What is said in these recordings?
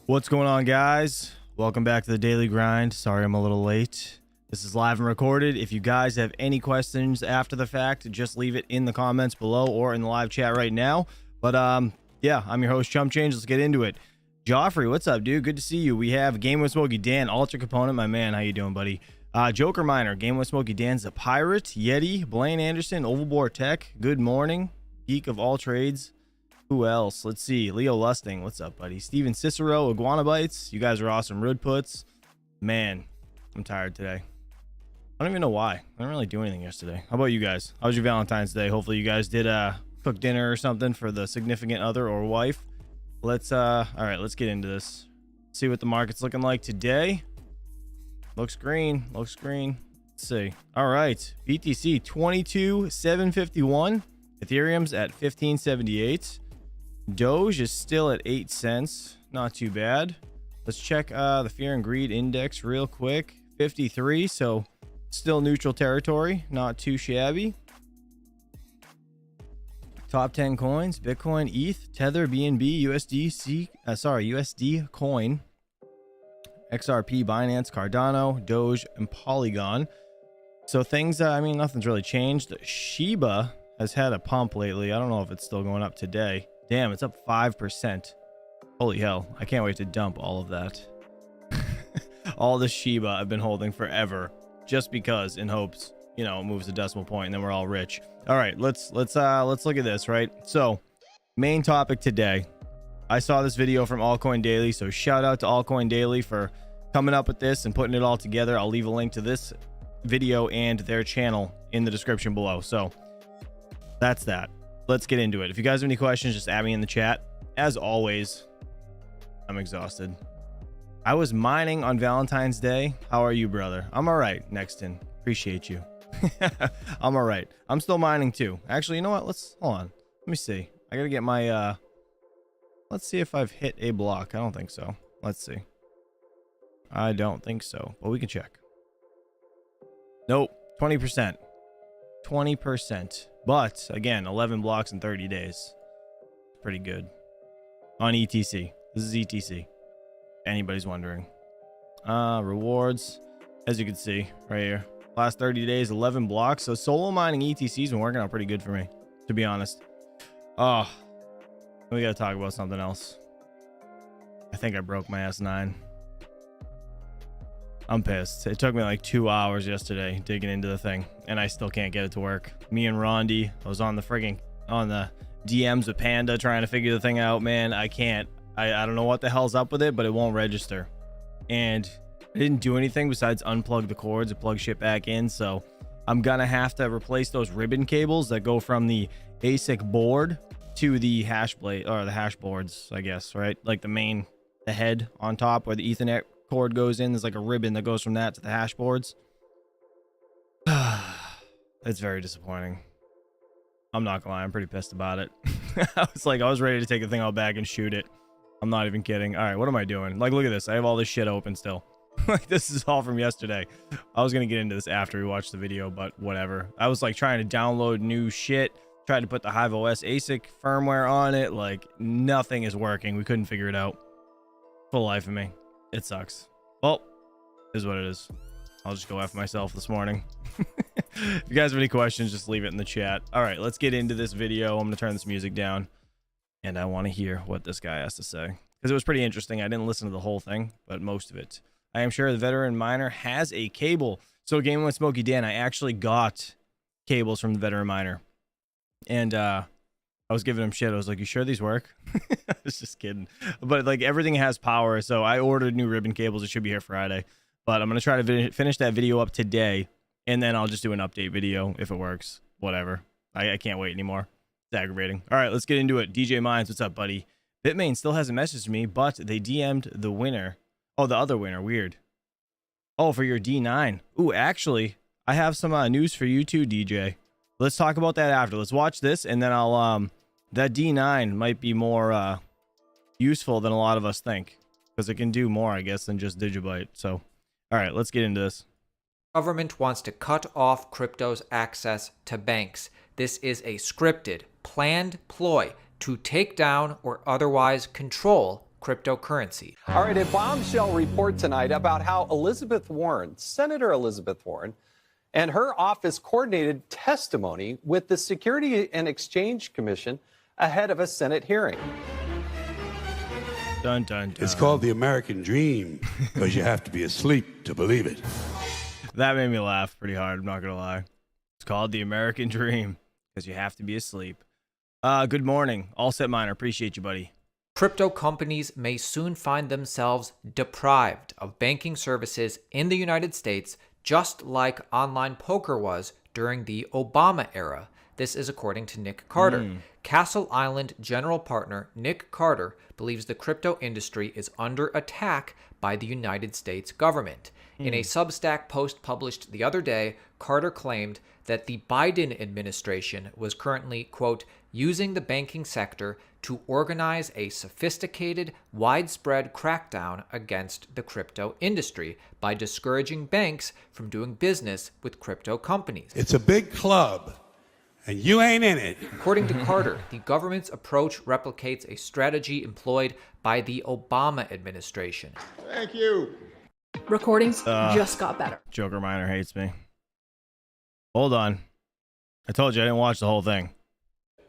What's going on, guys? Welcome back to the daily grind. Sorry I'm a little late. This is live and recorded. If you guys have any questions after the fact, just leave it in the comments below or in the live chat right now. But yeah, I'm your host, Chump Change. Let's get into it. Joffrey, what's up, dude? Good to see you. We have Game with Smokey Dan, Ultra Component, my man. How you doing, buddy? Joker Miner, Game with Smokey Dan's a Pirate, Yeti, Blaine Anderson, Ovalbore Tech. Good morning, Geek of all trades. Who else? Let's see. Leo Lusting. What's up, buddy? Steven Cicero, Iguana Bites. You guys are awesome. Rood Puts. Man, I'm tired today. I don't even know why. I didn't really do anything yesterday. How about you guys? How was your Valentine's Day? Hopefully you guys did cook dinner or something for the significant other or wife. Let's all right, let's get into this. See what the market's looking like today. Looks green. Looks green. Let's see. All right. BTC 22,751. Ethereum's at 1578. Doge is still at 8 cents. Not too bad. Let's check the Fear and Greed Index real quick. 53, so still neutral territory. Not too shabby. Top 10 coins: Bitcoin, ETH, Tether, BNB, USD Coin, XRP, Binance, Cardano, Doge, and Polygon. So things, I mean, nothing's really changed. Shiba has had a pump lately. I don't know if it's still going up today. Damn, it's up 5%. Holy hell. I can't wait to dump all of that. All the Shiba I've been holding forever, just because, in hopes, you know, it moves a decimal point and then we're all rich. All right, let's look at this, right? So, main topic today. I saw this video from Altcoin Daily, so shout out to Altcoin Daily for coming up with this and putting it all together. I'll leave a link to this video and their channel in the description below. So, that's that. Let's get into it. If you guys have any questions, just add me in the chat. As always, I'm exhausted. I was mining on Valentine's Day. How are you, brother? I'm all right, Nexton. Appreciate you. I'm all right. I'm still mining too. Actually, you know what? Let's hold on. Let me see. I gotta get my let's see if I've hit a block. I don't think so. Let's see. I don't think so, but we can check. Nope. 20%. 20%. But again, 11 blocks in 30 days. Pretty good. On ETC. This is ETC. Anybody's wondering. Rewards. As you can see right here. Last 30 days, 11 blocks. So solo mining ETC's been working out pretty good for me, to be honest. Oh, we got to talk about something else. I think I broke my S9. I'm pissed. It took me like 2 hours yesterday digging into the thing, and I still can't get it to work. Me and Rondi, I was on the DMs with Panda trying to figure the thing out. Man, I can't. I don't know what the hell's up with it, but it won't register. And I didn't do anything besides unplug the cords and plug shit back in. So I'm gonna have to replace those ribbon cables that go from the ASIC board to the hash blade, or the hash boards, I guess, right? Like the head on top where the Ethernet cord goes in. There's like a ribbon that goes from that to the hash boards. It's very disappointing. I'm not gonna lie, I'm pretty pissed about it. I was ready to take the thing out back and shoot it. I'm not even kidding. All right, what am I doing? Like, look at this. I have all this shit open still. Like, this is all from yesterday. I was gonna get into this after we watched the video, but whatever. I was like trying to download new shit, Tried to put the HIVEOS ASIC firmware on it. Like, nothing is working. We couldn't figure it out. For the life of me. It sucks. Well, is what it is. I'll just go after myself this morning. If you guys have any questions, just leave it in the chat. All right, let's get into this video. I'm going to turn this music down. And I want to hear what this guy has to say. Because it was pretty interesting. I didn't listen to the whole thing, but most of it. I am sure the veteran miner has a cable. So Gaming with Smokey Dan, I actually got cables from the veteran miner. And I was giving him shit. I was like, you sure these work? I was just kidding. But like everything has power. So I ordered new ribbon cables. It should be here Friday. But I'm going to try to finish that video up today. And then I'll just do an update video if it works. Whatever. I can't wait anymore. It's aggravating. All right, let's get into it. DJ Mines, what's up, buddy? Bitmain still hasn't messaged me, but they DM'd the winner. Oh, the other winner. Weird. Oh, for your D9. Ooh, actually, I have some news for you too, DJ. Let's talk about that after. Let's watch this, and then I'll that D9 might be more useful than a lot of us think, because it can do more, I guess, than just Digibyte. So, all right, let's get into this. Government wants to cut off crypto's access to banks. This is a scripted, planned ploy to take down or otherwise control cryptocurrency. All right, a bombshell report tonight about how Elizabeth Warren, Senator Elizabeth Warren, and her office coordinated testimony with the Security and Exchange Commission ahead of a Senate hearing. Dun, dun, dun. It's called the American Dream because you have to be asleep to believe it. That made me laugh pretty hard, I'm not going to lie. It's called the American Dream because you have to be asleep. Good morning. All Set Miner. Appreciate you, buddy. Crypto companies may soon find themselves deprived of banking services in the United States, just like online poker was during the Obama era. This is according to Nick Carter. Castle Island general partner Nick Carter believes the crypto industry is under attack by the United States government. In a Substack post published the other day, Carter claimed that the Biden administration was currently, quote, using the banking sector to organize a sophisticated, widespread crackdown against the crypto industry by discouraging banks from doing business with crypto companies. It's a big club, and you ain't in it. According to Carter, the government's approach replicates a strategy employed by the Obama administration. Thank you. Recordings just got better. Joker Miner hates me. Hold on. I told you I didn't watch the whole thing.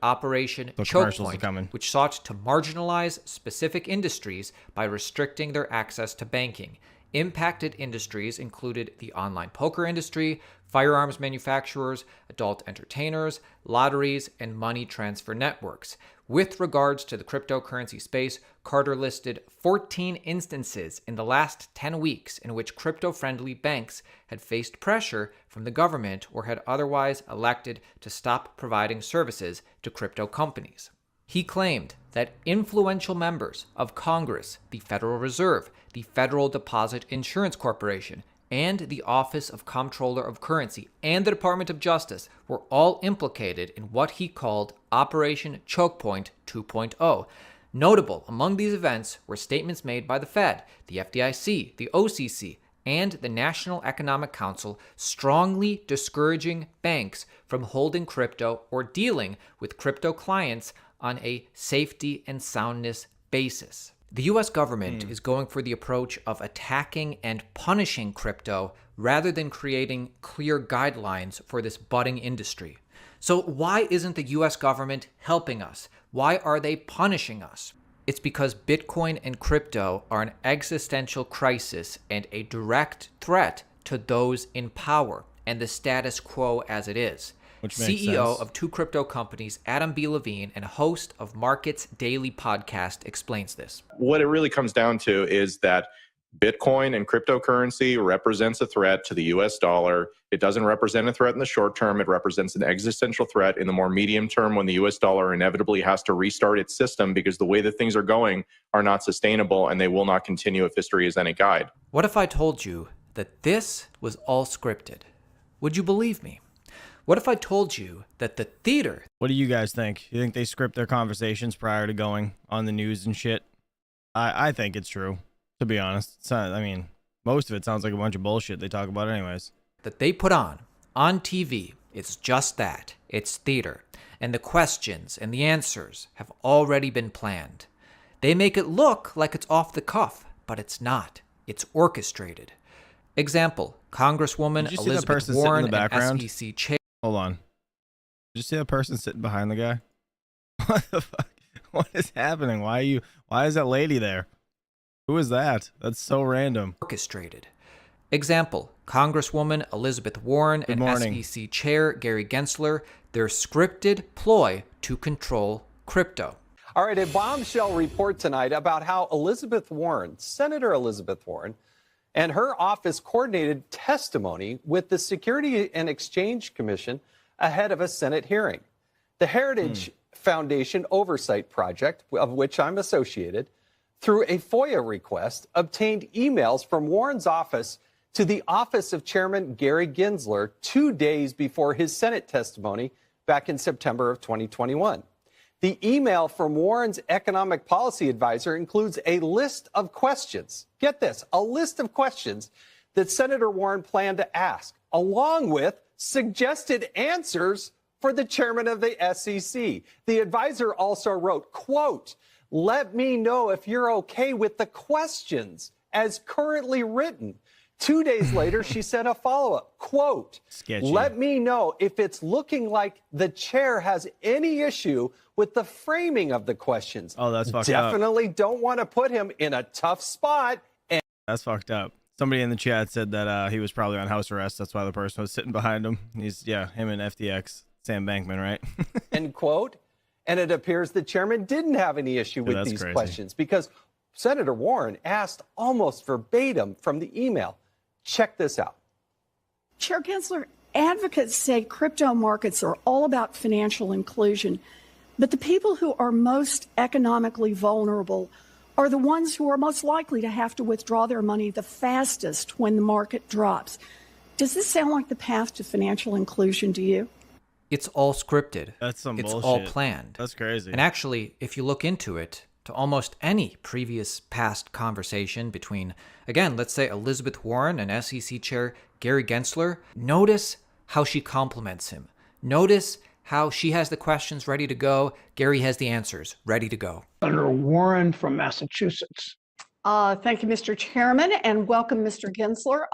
Operation Chokepoint, which sought to marginalize specific industries by restricting their access to banking. Impacted industries included the online poker industry, firearms manufacturers, adult entertainers, lotteries, and money transfer networks. With regards to the cryptocurrency space, Carter listed 14 instances in the last 10 weeks in which crypto-friendly banks had faced pressure from the government or had otherwise elected to stop providing services to crypto companies. He claimed that influential members of Congress, the Federal Reserve, the Federal Deposit Insurance Corporation, and the Office of Comptroller of Currency and the Department of Justice were all implicated in what he called Operation Chokepoint 2.0. Notable among these events were statements made by the Fed, the FDIC, the OCC, and the National Economic Council strongly discouraging banks from holding crypto or dealing with crypto clients on a safety and soundness basis. The US government is going for the approach of attacking and punishing crypto rather than creating clear guidelines for this budding industry. So why isn't the US government helping us? Why are they punishing us? It's because Bitcoin and crypto are an existential crisis and a direct threat to those in power and the status quo as it is. Which makes CEO sense. of two crypto companies, Adam B. Levine, and host of Markets Daily podcast, explains this. What it really comes down to is that Bitcoin and cryptocurrency represents a threat to the US dollar. It doesn't represent a threat in the short term. It represents an existential threat in the more medium term when the US dollar inevitably has to restart its system because the way that things are going are not sustainable and they will not continue if history is any guide. What if I told you that this was all scripted? Would you believe me? What if I told you that the theater... What do you guys think? You think they script their conversations prior to going on the news and shit? I think it's true, to be honest. It's not, I mean, most of it sounds like a bunch of bullshit they talk about anyways. that they put on TV It's just that. It's theater. And the questions and the answers have already been planned. They make it look like it's off the cuff, but it's not. It's orchestrated. Example, Congresswoman Elizabeth Warren and SEC chair. Hold on. Did you see that person sitting behind the guy? What the fuck? What is happening? Why is that lady there? Who is that? That's so random. Orchestrated. Example, Congresswoman Elizabeth Warren and SEC Chair Gary Gensler, their scripted ploy to control crypto. All right, a bombshell report tonight about how Elizabeth Warren, Senator Elizabeth Warren, and her office coordinated testimony with the Security and Exchange Commission ahead of a Senate hearing. The Heritage Foundation Oversight Project, of which I'm associated, through a FOIA request, obtained emails from Warren's office to the office of Chairman Gary Gensler 2 days before his Senate testimony back in September of 2021. The email from Warren's economic policy advisor includes a list of questions. Get this, a list of questions that Senator Warren planned to ask, along with suggested answers for the chairman of the SEC. The advisor also wrote, quote, "Let me know if you're okay with the questions as currently written." 2 days later, she sent a follow-up, quote, Sketchy. "Let me know if it's looking like the chair has any issue with the framing of the questions." Oh, that's fucked up. Definitely don't want to put him in a tough spot. And that's fucked up. Somebody in the chat said that he was probably on house arrest. That's why the person was sitting behind him. Him and FTX, Sam Bankman, right? end quote. And it appears the chairman didn't have any issue with these questions because Senator Warren asked almost verbatim from the email. Check this out. Chair Gensler, advocates say crypto markets are all about financial inclusion, but the people who are most economically vulnerable are the ones who are most likely to have to withdraw their money the fastest when the market drops. Does this sound like the path to financial inclusion to you? It's all scripted. That's some bullshit. It's all planned. That's crazy. And actually, if you look into it, to almost any previous past conversation between, again, let's say Elizabeth Warren and SEC Chair Gary Gensler, notice how she compliments him. Notice how she has the questions ready to go. Gary has the answers ready to go. Senator Warren from Massachusetts. Thank you, Mr. Chairman, and welcome, Mr. Gensler.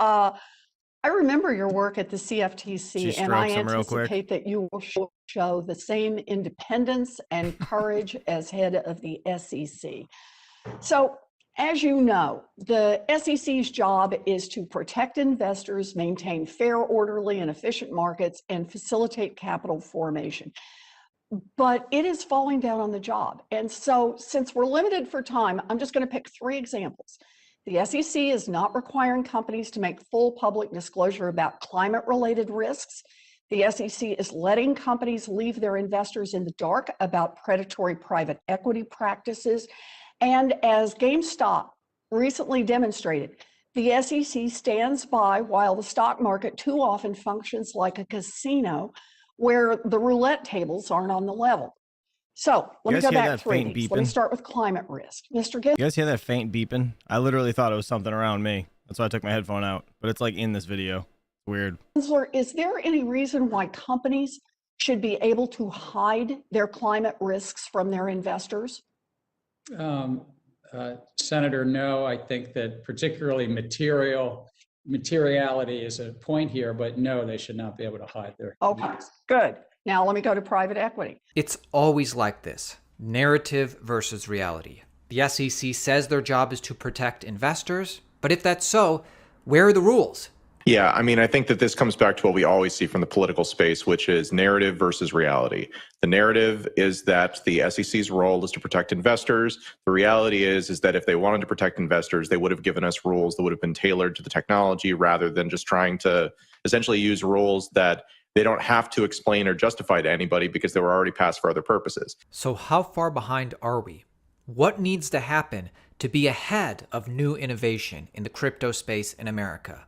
I remember your work at the CFTC, and I anticipate that you will show the same independence and courage as head of the SEC. So, as you know, the SEC's job is to protect investors, maintain fair, orderly, and efficient markets, and facilitate capital formation. But it is falling down on the job. And so, since we're limited for time, I'm just going to pick 3 examples. The SEC is not requiring companies to make full public disclosure about climate-related risks. The SEC is letting companies leave their investors in the dark about predatory private equity practices. And as GameStop recently demonstrated, the SEC stands by while the stock market too often functions like a casino where the roulette tables aren't on the level. So let me go back 3 things. Let me start with climate risk. Mr. Gensler. You guys hear that faint beeping? I literally thought it was something around me. That's why I took my headphone out. But it's like in this video. Weird. Gensler, is there any reason why companies should be able to hide their climate risks from their investors? Senator, no. I think that particularly materiality is a point here, but no, they should not be able to hide their. Okay, good. Now let me go to private equity. It's always like this, narrative versus reality. The SEC says their job is to protect investors, but if that's so, where are the rules? Yeah, I mean, I think that this comes back to what we always see from the political space, which is narrative versus reality. The narrative is that the SEC's role is to protect investors. The reality is that if they wanted to protect investors, they would have given us rules that would have been tailored to the technology rather than just trying to essentially use rules that they don't have to explain or justify to anybody because they were already passed for other purposes. So how far behind are we? What needs to happen to be ahead of new innovation in the crypto space in America?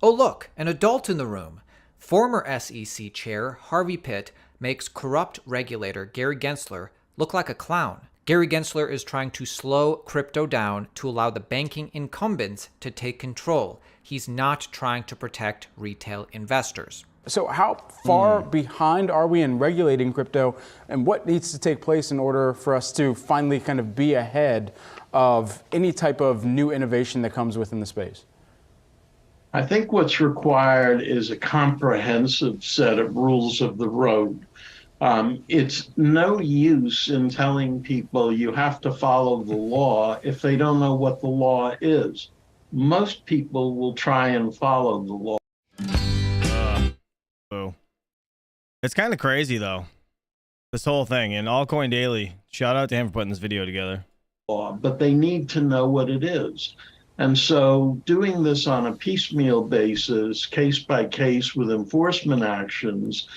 Oh look, an adult in the room. Former SEC Chair Harvey Pitt makes corrupt regulator Gary Gensler look like a clown. Gary Gensler is trying to slow crypto down to allow the banking incumbents to take control. He's not trying to protect retail investors. So how far behind are we in regulating crypto, and what needs to take place in order for us to finally kind of be ahead of any type of new innovation that comes within the space? I think what's required is a comprehensive set of rules of the road. It's no use in telling people you have to follow the law if they don't know what the law is. Most people will try and follow the law. It's kind of crazy though, this whole thing. And Altcoin Daily, shout out to him for putting this video together. But they need to know what it is. And so doing this on a piecemeal basis, case by case with enforcement actions,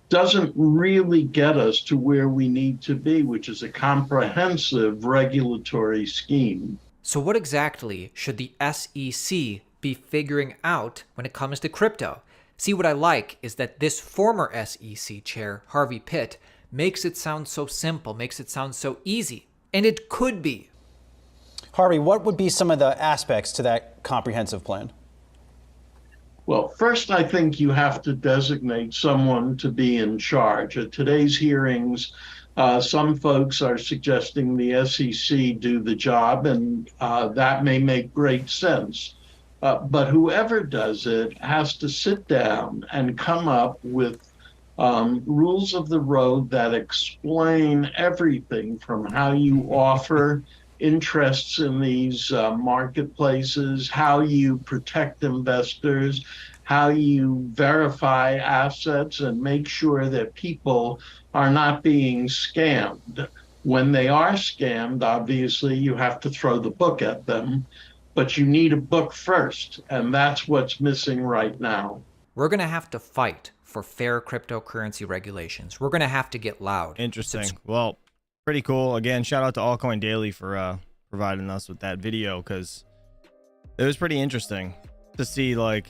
doesn't really get us to where we need to be, which is a comprehensive regulatory scheme. So what exactly should the SEC be figuring out when it comes to crypto? See, what I like is that this former SEC chair, Harvey Pitt, makes it sound so simple, makes it sound so easy. And it could be. Harvey, what would be some of the aspects to that comprehensive plan? Well, first, I think you have to designate someone to be in charge. At today's hearings, some folks are suggesting the SEC do the job, and that may make great sense. But whoever does it has to sit down and come up with rules of the road that explain everything from how you offer interests in these marketplaces, how you protect investors, how you verify assets and make sure that people are not being scammed. When they are scammed, obviously, you have to throw the book at them. But you need a book first, and that's what's missing right now. We're going to have to fight for fair cryptocurrency regulations. We're going to have to get loud. Interesting. Well, pretty cool. Again, shout out to Altcoin Daily for providing us with that video, because it was pretty interesting to see like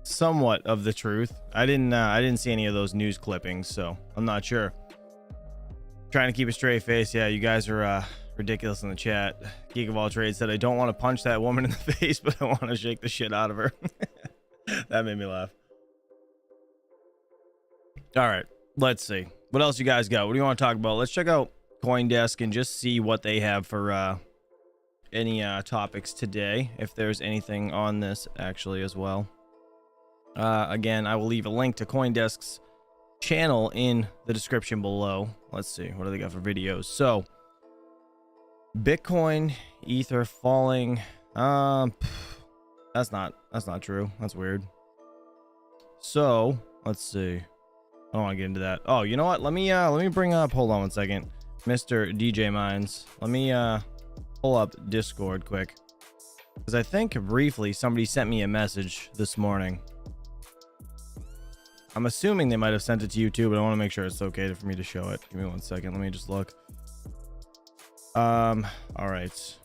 somewhat of the truth. I didn't see any of those news clippings, so I'm not sure. Trying to keep a straight face. Yeah, you guys are ridiculous in the chat. Geek of All Trades said, I don't want to punch that woman in the face, but I want to shake the shit out of her. That made me laugh. All right, let's see. What else you guys got? What do you want to talk about? Let's check out CoinDesk and just see what they have for any topics today, if there's anything on this actually as well. Again, I will leave a link to CoinDesk's channel in the description below. Let's see. What do they got for videos? So, Bitcoin, Ether falling. That's not true. That's weird. So let's see. I don't want to get into that. Oh, you know what? Let me bring up. Hold on one second, Mr. DJ Minds. Let me pull up Discord quick, because I think briefly somebody sent me a message this morning. I'm assuming they might have sent it to you too, but I want to make sure it's okay for me to show it. Give me 1 second. Let me just look. All right.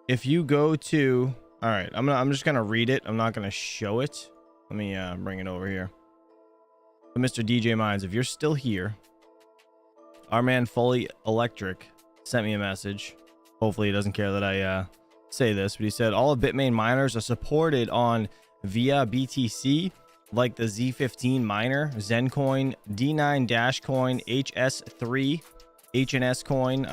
If you go to, all right, I'm just gonna read it. I'm not gonna show it. Let me bring it over here. So Mr. DJ Minds, if you're still here, our man Fully Electric sent me a message. Hopefully he doesn't care that I say this, but he said all of Bitmain miners are supported on via BTC, like the Z15 miner, Zencoin, D9 Dash Coin, HS3, HNS Coin,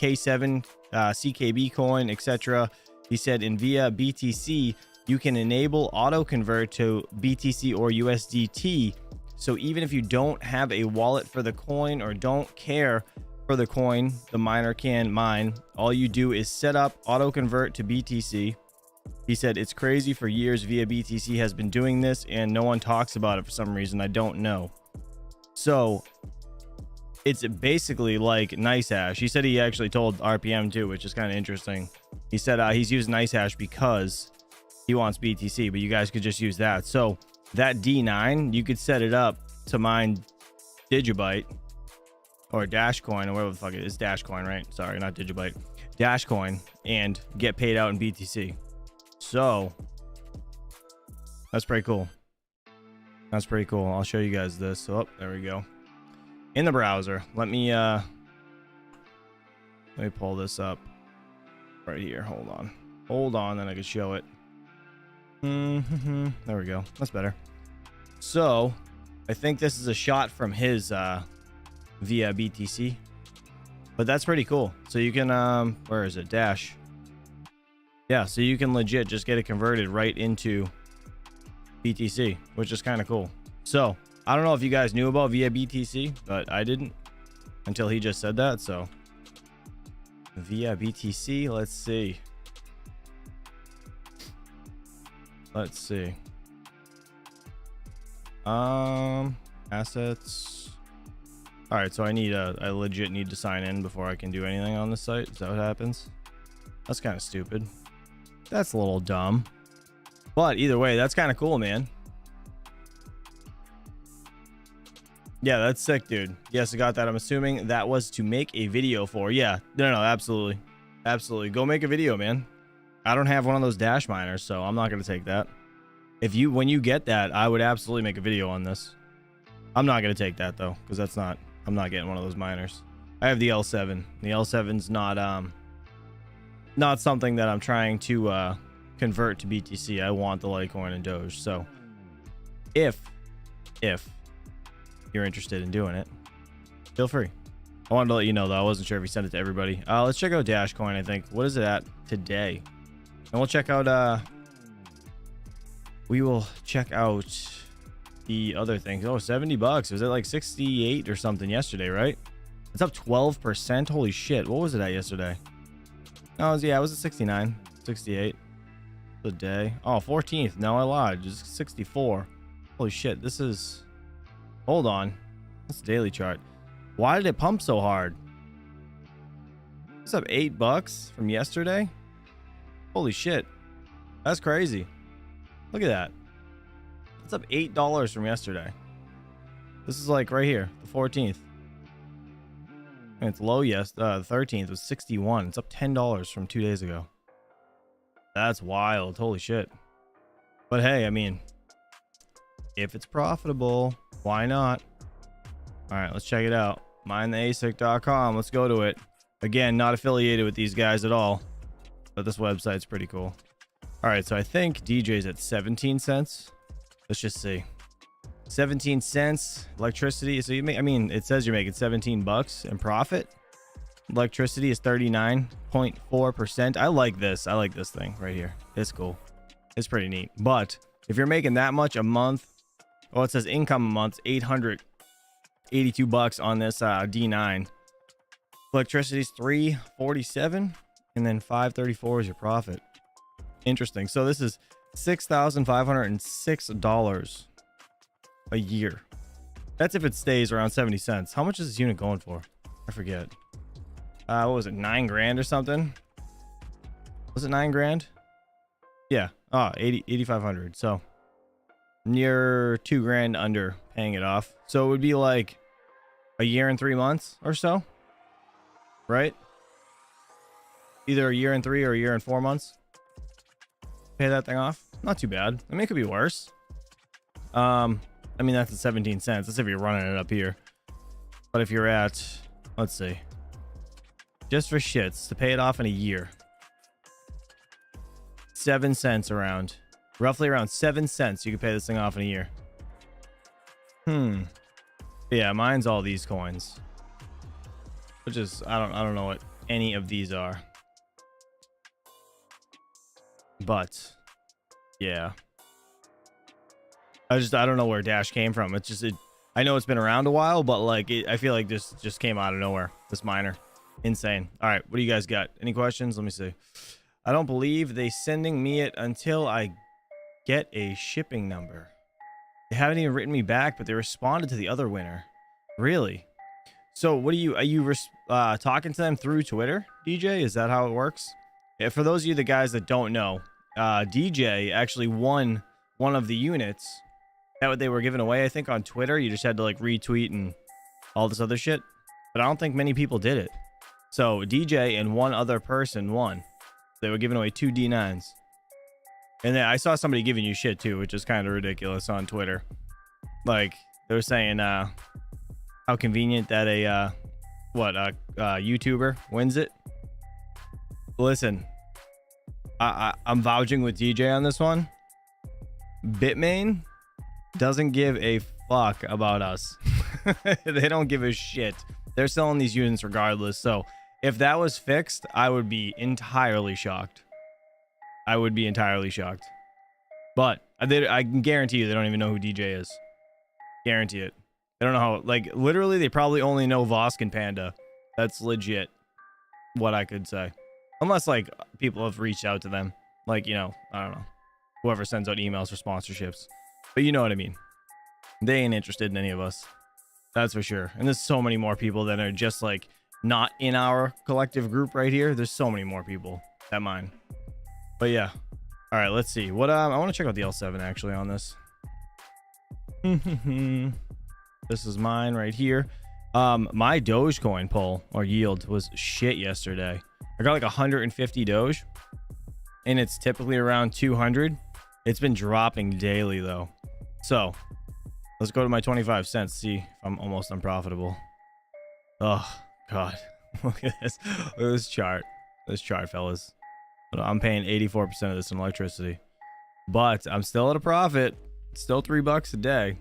K7, CKB Coin, etc. He said in via BTC, you can enable auto convert to BTC or USDT. So even if you don't have a wallet for the coin or don't care for the coin the miner can mine, all you do is set up auto convert to BTC. He said it's crazy. For years via BTC has been doing this and no one talks about it for some reason. I don't know. So it's basically like NiceHash. He said he actually told RPM too, which is kind of interesting. He said he's using NiceHash because he wants BTC, but you guys could just use that. So that D9, you could set it up to mine Digibyte or Dashcoin or whatever the fuck it is. Dashcoin, right? Sorry, not Digibyte. Dashcoin, and get paid out in BTC. So that's pretty cool. That's pretty cool. I'll show you guys this. Oh, there we go. In the browser. Let me pull this up right here. Hold on. Hold on, then I can show it. There we go. That's better. So I think this is a shot from his via BTC, but that's pretty cool. So you can where is it? Dash. Yeah, so you can legit just get it converted right into BTC, which is kind of cool. So I don't know if you guys knew about via BTC, but I didn't until he just said that. So via BTC, let's see. Assets. All right, so I legit need to sign in before I can do anything on this site. Is that what happens? That's kind of stupid. That's a little dumb, but either way, that's kind of cool, man. Yeah, that's sick, dude. Yes, I got that. I'm assuming that was to make a video for. Yeah, no, absolutely, go make a video, man. I don't have one of those dash miners, so I'm not gonna take that. When you get that, I would absolutely make a video on this. I'm not gonna take that though, because I'm not getting one of those miners. I have the L7. The L7's not something that I'm trying to convert to BTC. I want the Litecoin and Doge. So if you're interested in doing it, feel free. I wanted to let you know though. I wasn't sure if he sent it to everybody. Let's check out Dashcoin. I think, what is it at today? And we'll check out we will check out the other things. Oh, $70. Was it like 68 or something yesterday, right? It's up 12%. Holy shit. What was it at yesterday? Oh, it was at 69, 68 the day. Oh, 14th. No, I lied. Just 64. Holy shit. This is, hold on. That's the daily chart. Why did it pump so hard? It's up $8 from yesterday. Holy shit. That's crazy. Look at that. It's up $8 from yesterday. This is like right here, the 14th. And it's low, yes. The 13th was 61. It's up $10 from 2 days ago. That's wild. Holy shit. But hey, I mean, if it's profitable, why not? All right, let's check it out. MineTheASIC.com. Let's go to it. Again, not affiliated with these guys at all, but this website's pretty cool. All right, so I think DJ's at 17 cents. Let's just see. 17 cents electricity. So you make, I mean, it says you're making $17 in profit. Electricity is 39.4%. I like this. I like this thing right here. It's cool. It's pretty neat. But if you're making that much a month, well, it says income a month, $882 on this D9. Electricity is $347, and then $534 is your profit. Interesting. So this is $6,506 a year. That's if it stays around 70 cents. How much is this unit going for? I forget. What was it, 9 grand or something? Was it 9 grand? Yeah. 8,500. So near 2 grand under paying it off. So it would be like a year and 3 months or so, right? Either a year and 3 or a year and 4 months. Pay that thing off. Not too bad. I mean, it could be worse. I mean, that's at 17 cents. That's if you're running it up here. But if you're at, let's see, just for shits, to pay it off in a year, 7 cents around, roughly around 7 cents, you can pay this thing off in a year. Yeah, mine's all these coins, which is, I don't know what any of these are, but yeah, I don't know where Dash came from. It's just, I know it's been around a while, but like I feel like this just came out of nowhere. This miner, insane. All right, what do you guys got? Any questions? Let me see. I don't believe they sending me it until I get a shipping number. They haven't even written me back, but they responded to the other winner. Really? So what are you talking to them through Twitter, DJ? Is that how it works? Yeah, for those of you, the guys that don't know, DJ actually won one of the units that they were giving away, I think, on Twitter. You just had to like retweet and all this other shit, but I don't think many people did it. So DJ and one other person won. They were giving away 2 D9s. And then I saw somebody giving you shit too, which is kind of ridiculous on Twitter. Like they were saying how convenient that a YouTuber wins it. Listen, I'm vouching with DJ on this one. Bitmain doesn't give a fuck about us. They don't give a shit. They're selling these units regardless. So if that was fixed, I would be entirely shocked. I would be entirely shocked. But I can guarantee you they don't even know who DJ is. Guarantee it. They don't know how, like, literally they probably only know Vosk and Panda. That's legit what I could say. Unless, like, people have reached out to them. Like, you know, I don't know. Whoever sends out emails for sponsorships. But you know what I mean. They ain't interested in any of us. That's for sure. And there's so many more people that are just, like, not in our collective group right here. There's so many more people that mine. But yeah. All right, let's see. What I want to check out the L7 actually on this. This is mine right here. My Dogecoin pull or yield was shit yesterday. I got like 150 Doge, and it's typically around 200. It's been dropping daily though. So let's go to my 25 cents. See if I'm almost unprofitable. Oh God, look at this. Look at this chart. This chart, fellas. I'm paying 84% of this in electricity, but I'm still at a profit. It's still $3 a day.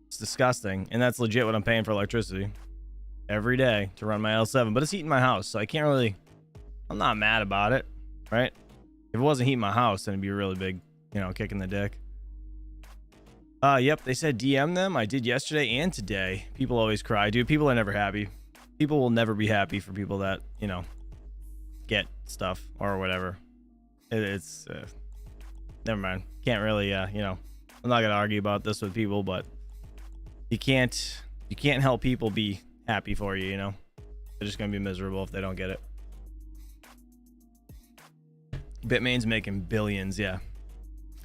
It's disgusting, and that's legit what I'm paying for electricity every day to run my L7. But it's heating my house, so I can't really. I'm not mad about it, right? If it wasn't heating my house, then it'd be a really big, you know, kick in the dick. Yep, they said DM them. I did yesterday and today. People always cry, dude. People are never happy. People will never be happy for people that, you know, get stuff or whatever. It's never mind. Can't really, you know, I'm not gonna argue about this with people, but you can't help people be happy for you, you know. They're just gonna be miserable if they don't get it. Bitmain's making billions, yeah,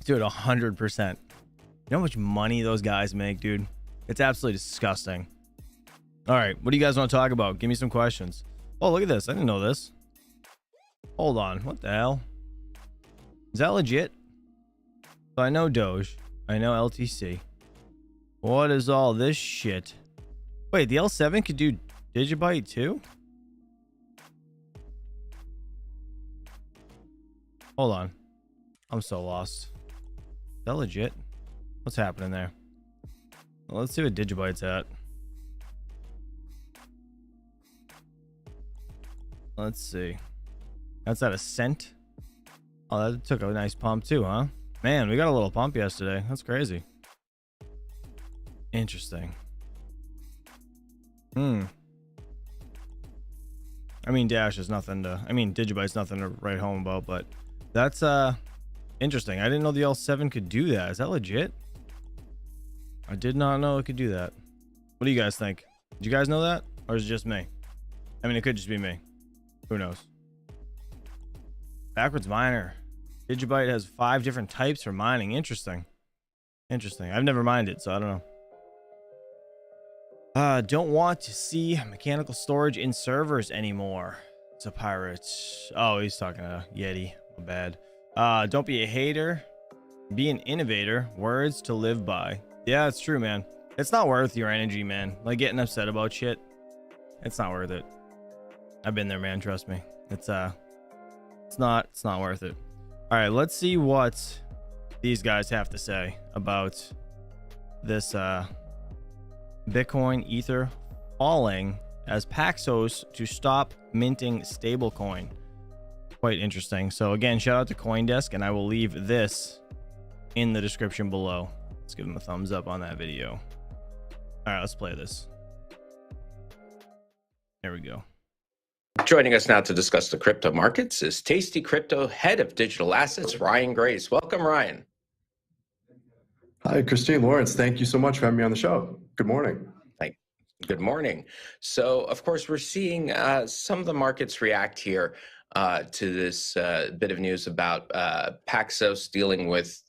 dude, 100%. You know how much money those guys make, dude? It's absolutely disgusting. All right, what do you guys want to talk about? Give me some questions. Oh, look at this. I didn't know this. Hold on, what the hell? Is that legit? So I know Doge, I know LTC. What is all this shit? Wait, the L7 could do Digibyte too? Hold on, I'm so lost. Is that legit? What's happening there? Well, let's see what Digibyte's at. Let's see. That's at a cent. Oh, that took a nice pump too, huh? Man, we got a little pump yesterday. That's crazy. Interesting. I mean, Dash is nothing to, I mean, Digibyte's nothing to write home about, but that's interesting. I didn't know the L7 could do that. Is that legit? I did not know it could do that. What do you guys think? Did you guys know that? Or is it just me? I mean, it could just be me. Who knows? Backwards miner. Digibyte has 5 different types for mining. Interesting. Interesting. I've never mined it, so I don't know. Don't want to see mechanical storage in servers anymore. It's a pirate. Oh, he's talking to Yeti. My bad. Don't be a hater. Be an innovator. Words to live by. Yeah, it's true, man. It's not worth your energy, man. Like getting upset about shit. It's not worth it. I've been there, man. Trust me. It's not worth it. All right, let's see what these guys have to say about this Bitcoin Ether falling as Paxos to stop minting stablecoin. Quite interesting. So again, shout out to CoinDesk, and I will leave this in the description below. Let's give them a thumbs up on that video. All right, let's play this. There we go. Joining us now to discuss the crypto markets is Tasty Crypto Head of Digital Assets, Ryan Grace. Welcome, Ryan. Hi, Christine, Lawrence. Thank you so much for having me on the show. Good morning. Good morning. So, of course, we're seeing some of the markets react here to this bit of news about Paxos dealing with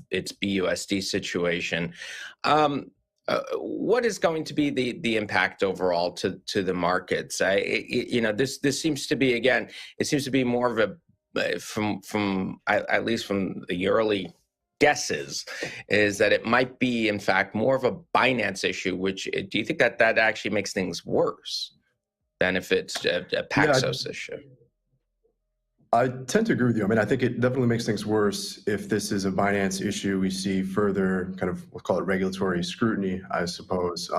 its BUSD situation. What is going to be the impact overall to the markets? This seems to be, again, it seems to be more of a from at least from the early guesses is that it might be in fact more of a Binance issue. Which do you think that actually makes things worse than if it's a Paxos issue? I tend to agree with you. I mean, I think it definitely makes things worse if this is a Binance issue. We see further kind of, we'll call it regulatory scrutiny, I suppose,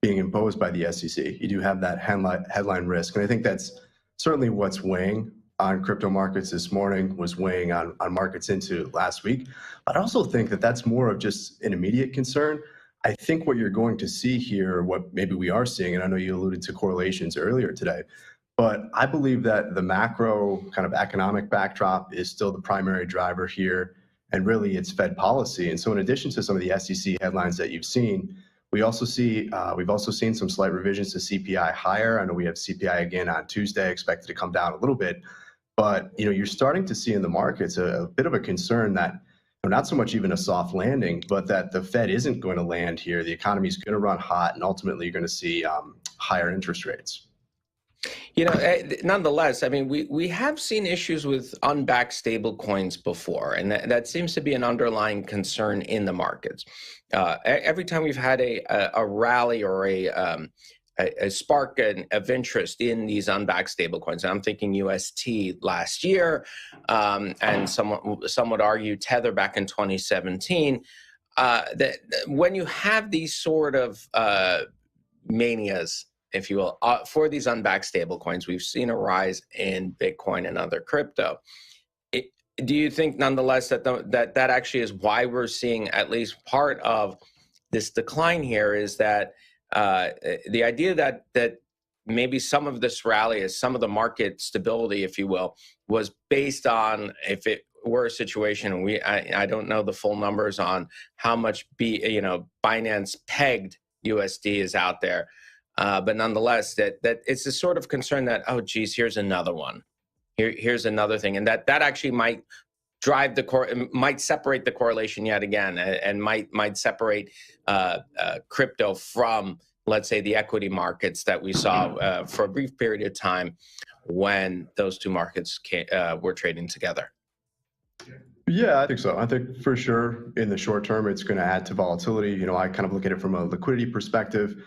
being imposed by the SEC. You do have that headline risk. And I think that's certainly what's weighing on crypto markets this morning, was weighing on markets into last week. But I also think that that's more of just an immediate concern. I think what you're going to see here, what maybe we are seeing, and I know you alluded to correlations earlier today, but I believe that the macro kind of economic backdrop is still the primary driver here, and really it's Fed policy. And so in addition to some of the SEC headlines that you've seen, we've also seen some slight revisions to CPI higher. I know we have CPI again on Tuesday, expected to come down a little bit. But you're starting to see in the markets a bit of a concern that not so much even a soft landing, but that the Fed isn't going to land here. The economy is going to run hot, and ultimately you're going to see higher interest rates. Nonetheless, I mean, we have seen issues with unbacked stable coins before, and that seems to be an underlying concern in the markets. Every time we've had a rally or a spark of interest in these unbacked stablecoins. I'm thinking UST last year, and some would argue Tether back in 2017. That when you have these sort of manias, if you will, for these unbacked stablecoins, we've seen a rise in Bitcoin and other crypto. Do you think, nonetheless, that actually is why we're seeing at least part of this decline here? Is that the idea that maybe some of this rally, is some of the market stability, if you will, was based on, if it were a situation, I don't know the full numbers on how much Binance pegged USD is out there, but nonetheless, that it's a sort of concern that, oh geez, here's another one, here's another thing, and that actually might drive might separate the correlation yet again, and might separate crypto from, let's say, the equity markets that we saw for a brief period of time when those two markets were trading together. Yeah, I think so. I think for sure in the short term, it's going to add to volatility. I kind of look at it from a liquidity perspective.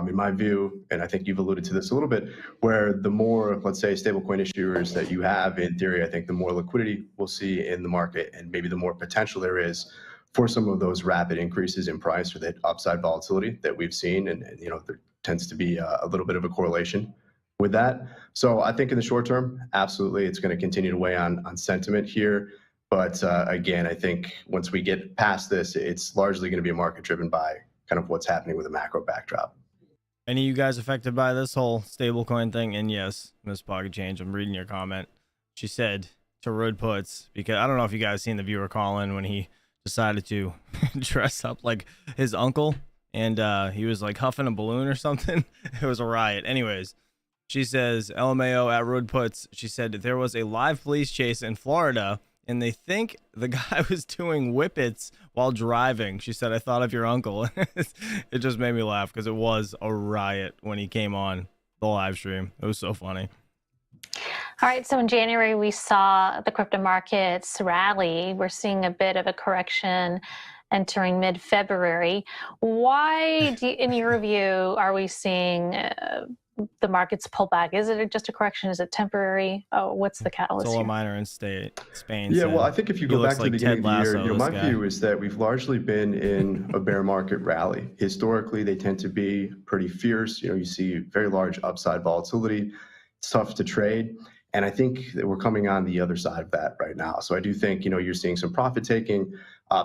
In my view, and I think you've alluded to this a little bit, where the more, let's say, stablecoin issuers that you have, in theory, I think the more liquidity we'll see in the market, and maybe the more potential there is for some of those rapid increases in price or that upside volatility that we've seen. And there tends to be a little bit of a correlation with that. So I think in the short term, absolutely, it's going to continue to weigh on sentiment here. But again, I think once we get past this, it's largely going to be a market driven by kind of what's happening with the macro backdrop. Any of you guys affected by this whole stablecoin thing? And yes, Miss Pocket Change, I'm reading your comment. She said to Road Puts, because I don't know if you guys seen the viewer call in when he decided to dress up like his uncle, and he was like huffing a balloon or something. It was a riot. Anyways, she says, LMAO at Road Puts, she said there was a live police chase in Florida, and they think the guy was doing whippets while driving. She said, I thought of your uncle. It just made me laugh because it was a riot when he came on the live stream. It was so funny. All right, so in January, we saw the crypto markets rally. We're seeing a bit of a correction entering mid-February. Why, in your view, are we seeing the markets pull back? Is it just a correction? Is it temporary? Oh, what's the catalyst here? Miner in Spain. Yeah, well, I think if you go back to the beginning of the year, my view is that we've largely been in a bear market rally. Historically, they tend to be pretty fierce. You see very large upside volatility. It's tough to trade. And I think that we're coming on the other side of that right now. So I do think, you're seeing some profit taking.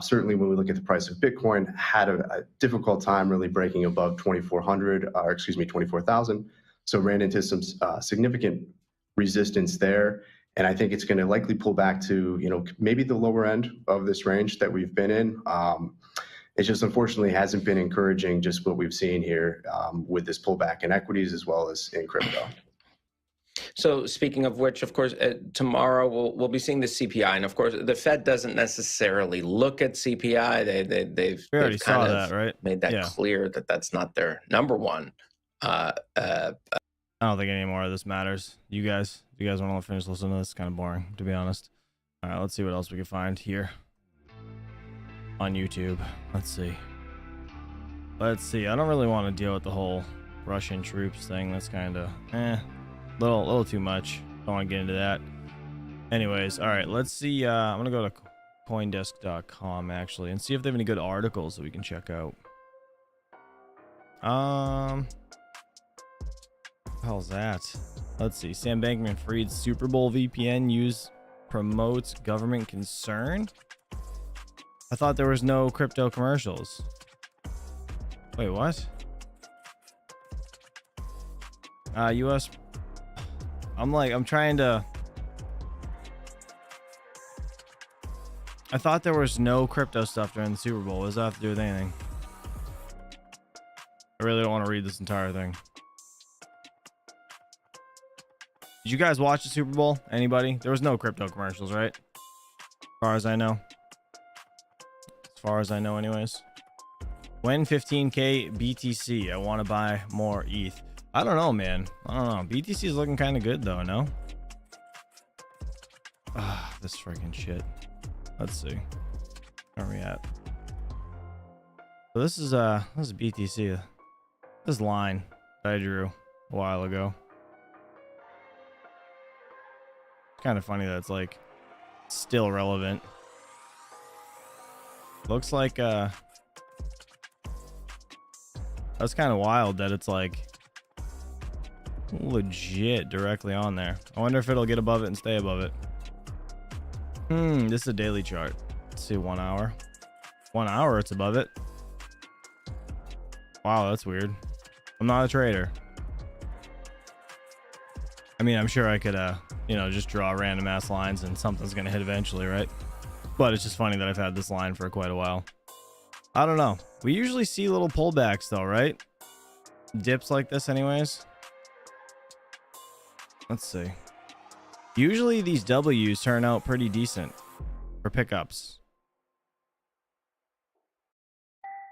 Certainly when we look at the price of Bitcoin, had a difficult time really breaking above 24,000. So ran into some significant resistance there. And I think it's going to likely pull back to, maybe the lower end of this range that we've been in. It just unfortunately hasn't been encouraging, just what we've seen here with this pullback in equities as well as in crypto. So speaking of which, of course, tomorrow we'll be seeing the CPI, and of course, the Fed doesn't necessarily look at CPI. They've saw that, right? Made that clear that that's not their number one. I don't think any more of this matters. You guys want to finish listening to this? It's kind of boring, to be honest. All right, let's see what else we can find here on YouTube. Let's see. I don't really want to deal with the whole Russian troops thing. That's kind of little too much. Don't want to get into that. Anyways, all right, let's see. I'm gonna go to coindesk.com actually and see if they have any good articles that we can check out. What the hell's that? Let's see. Sam Bankman-Fried's Super Bowl VPN use promotes government concern. I thought there was no crypto commercials. Wait, what? US. I'm trying to. I thought there was no crypto stuff during the Super Bowl. What does that have to do with anything? I really don't want to read this entire thing. Did you guys watch the Super Bowl? Anybody? There was no crypto commercials, right? As far as I know. As far as I know, anyways. When 15K BTC? I want to buy more ETH. I don't know, man. I don't know. BTC is looking kind of good, though, no? Ah, this freaking shit. Let's see. Where are we at? So this is BTC. This line that I drew a while ago. It's kind of funny that it's like still relevant. Looks like that's kind of wild that it's like legit directly on there. I wonder if it'll get above it and stay above it. This is a daily chart. Let's see, 1 hour. 1 hour, it's above it. Wow, that's weird. I'm not a trader. I mean, I'm sure I could, you know, just draw random ass lines and something's gonna hit eventually, right? But it's just funny that I've had this line for quite a while. I don't know. We usually see little pullbacks though, right? Dips like this anyways. Let's see. Usually these W's turn out pretty decent for pickups.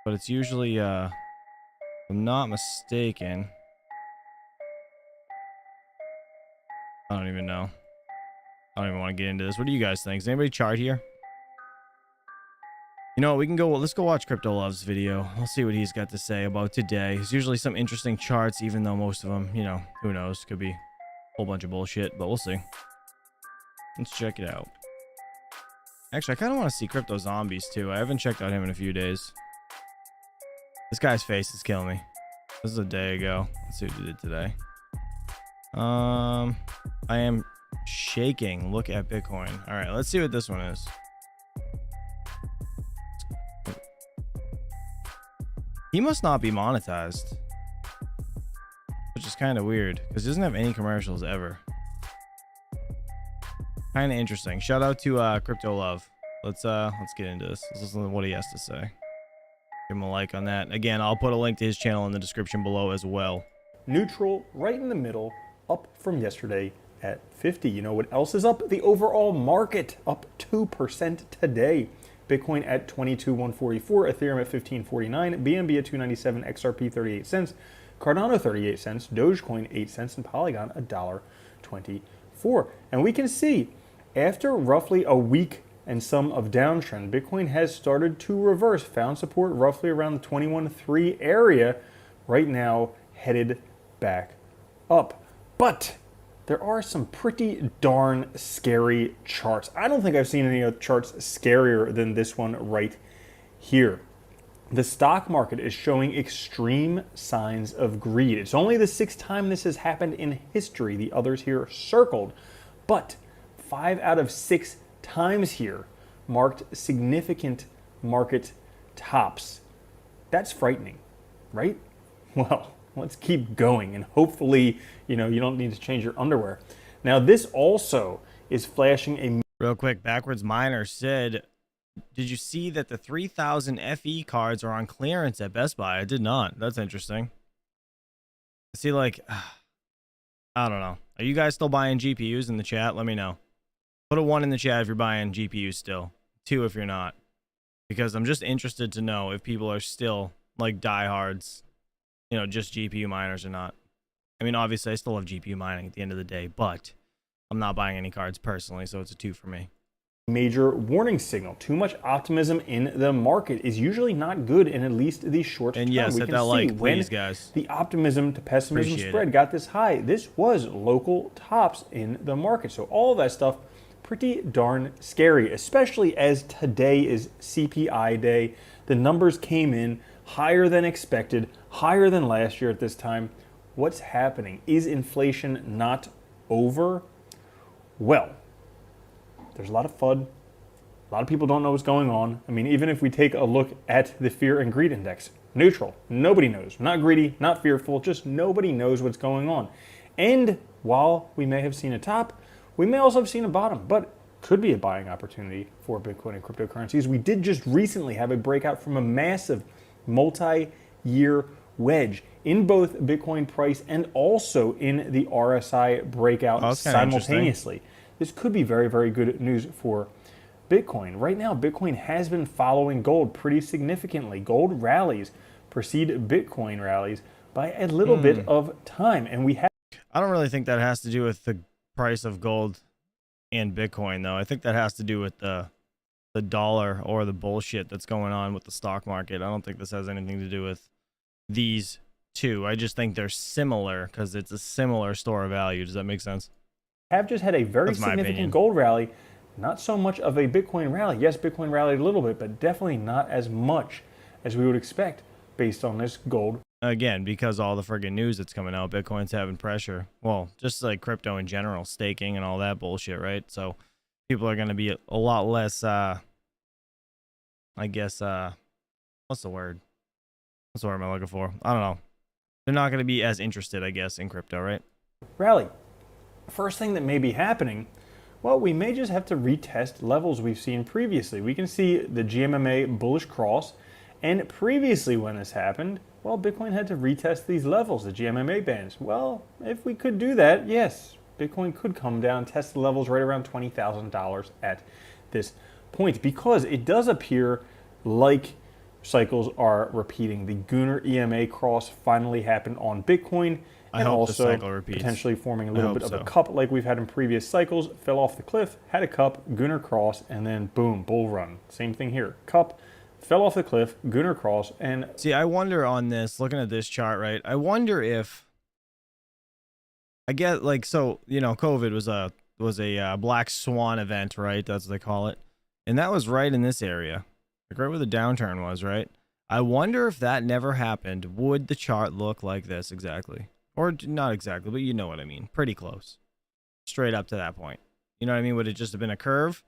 But it's usually, if I'm not mistaken, I don't even know. I don't even want to get into this. What do you guys think? Is anybody chart here? You know what? We can go. Let's go watch Crypto Love's video. I'll see what he's got to say about today. There's usually some interesting charts, even though most of them, you know, who knows? Could be a whole bunch of bullshit, but we'll see. Let's check it out. Actually, I kind of want to see Crypto Zombies too. I haven't checked out him in a few days. This guy's face is killing me. This is a day ago. Let's see what he did today. I am shaking. Look at Bitcoin. All right, let's see what this one is. He must not be monetized, which is kind of weird because he doesn't have any commercials ever. Kind of interesting. Shout out to Crypto Love. Let's get into this. Let's listen to what he has to say. Give him a like on that. Again, I'll put a link to his channel in the description below as well. Neutral, right in the middle, up from yesterday at 50. You know what else is up? The overall market up 2% today. Bitcoin at 22,144, Ethereum at 1549, BNB at 297, XRP 38 cents, Cardano 38 cents, Dogecoin 8 cents, and Polygon $1.24. And we can see after roughly a week and some of downtrend, Bitcoin has started to reverse, found support roughly around the 21.3 area, right now headed back up. But there are some pretty darn scary charts. I don't think I've seen any other charts scarier than this one right here. The stock market is showing extreme signs of greed. It's only the 6th time this has happened in history. The others here are circled, but 5 out of 6 times here marked significant market tops. That's frightening, right? Well, let's keep going, and hopefully, you know, you don't need to change your underwear. Now, this also is flashing a... Real quick, Backwards Miner said, did you see that the 3000 FE cards are on clearance at Best Buy? I did not. That's interesting. See, like, I don't know. Are you guys still buying GPUs in the chat? Let me know. Put a 1 in the chat if you're buying GPUs still. 2 if you're not. Because I'm just interested to know if people are still, like, diehards, you know, just GPU miners or not. I mean, obviously, I still love GPU mining at the end of the day, but I'm not buying any cards personally, so it's a 2 for me. Major warning signal. Too much optimism in the market is usually not good in at least the short term. And yes, hit that like, please, guys. The optimism to pessimism spread got this high. This was local tops in the market. So all of that stuff pretty darn scary, especially as today is CPI day. The numbers came in higher than expected, higher than last year at this time. What's happening? Is inflation not over? Well, there's a lot of FUD. A lot of people don't know what's going on. I mean, even if we take a look at the fear and greed index, neutral. Nobody knows. Not greedy, not fearful, just nobody knows what's going on. And while we may have seen a top, we may also have seen a bottom, but could be a buying opportunity for Bitcoin and cryptocurrencies. We did just recently have a breakout from a massive multi-year wedge in both Bitcoin price and also in the RSI breakout simultaneously. This could be very, very good news for Bitcoin. Right now, Bitcoin has been following gold pretty significantly. Gold rallies precede Bitcoin rallies by a little bit of time. And we have... I don't really think that has to do with the price of gold and Bitcoin, though. I think that has to do with the dollar or the bullshit that's going on with the stock market. I don't think this has anything to do with these two. I just think they're similar because it's a similar store of value. Does that make sense? Have just had a very significant gold rally. Not so much of a Bitcoin rally. Yes, Bitcoin rallied a little bit, but definitely not as much as we would expect based on this gold. Again, because all the friggin' news that's coming out, Bitcoin's having pressure. Well, just like crypto in general, staking and all that bullshit, right? So people are going to be a lot less, I guess, what's the word? What's the word am I looking for? I don't know. They're not going to be as interested, I guess, in crypto, right? Rally. First thing that may be happening, well, we may just have to retest levels we've seen previously. We can see the GMMA bullish cross, and previously when this happened, well, Bitcoin had to retest these levels, the GMMA bands. Well, if we could do that, yes, Bitcoin could come down, test the levels right around $20,000 at this point, because it does appear like cycles are repeating. The Gunnar EMA cross finally happened on Bitcoin, and also potentially forming a little bit of a cup like we've had in previous cycles. Fell off the cliff, had a cup, Gunnar cross, and then boom, bull run. Same thing here. Cup, fell off the cliff, Gunnar cross, and... See, I wonder on this, looking at this chart, right? I wonder if... I get, like, so, you know, COVID was a black swan event, right? That's what they call it. And that was right in this area. Like right where the downturn was, right? I wonder if that never happened, would the chart look like this exactly? Or not exactly, but you know what I mean. Pretty close. Straight up to that point. You know what I mean? Would it just have been a curve?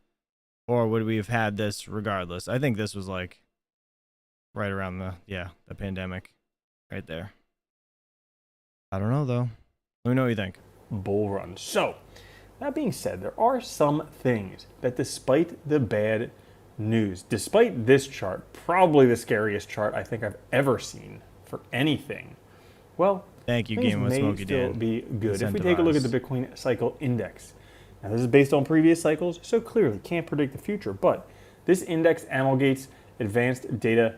Or would we have had this regardless? I think this was like right around the pandemic. Right there. I don't know, though. Let me know what you think. Bull run. So, that being said, there are some things that despite the bad news, despite this chart, probably the scariest chart I think I've ever seen for anything, well, thank you, things Game with may Smokey still Dan. be good. If we take a look at the Bitcoin cycle index, now this is based on previous cycles, so clearly can't predict the future, but this index amalgates advanced data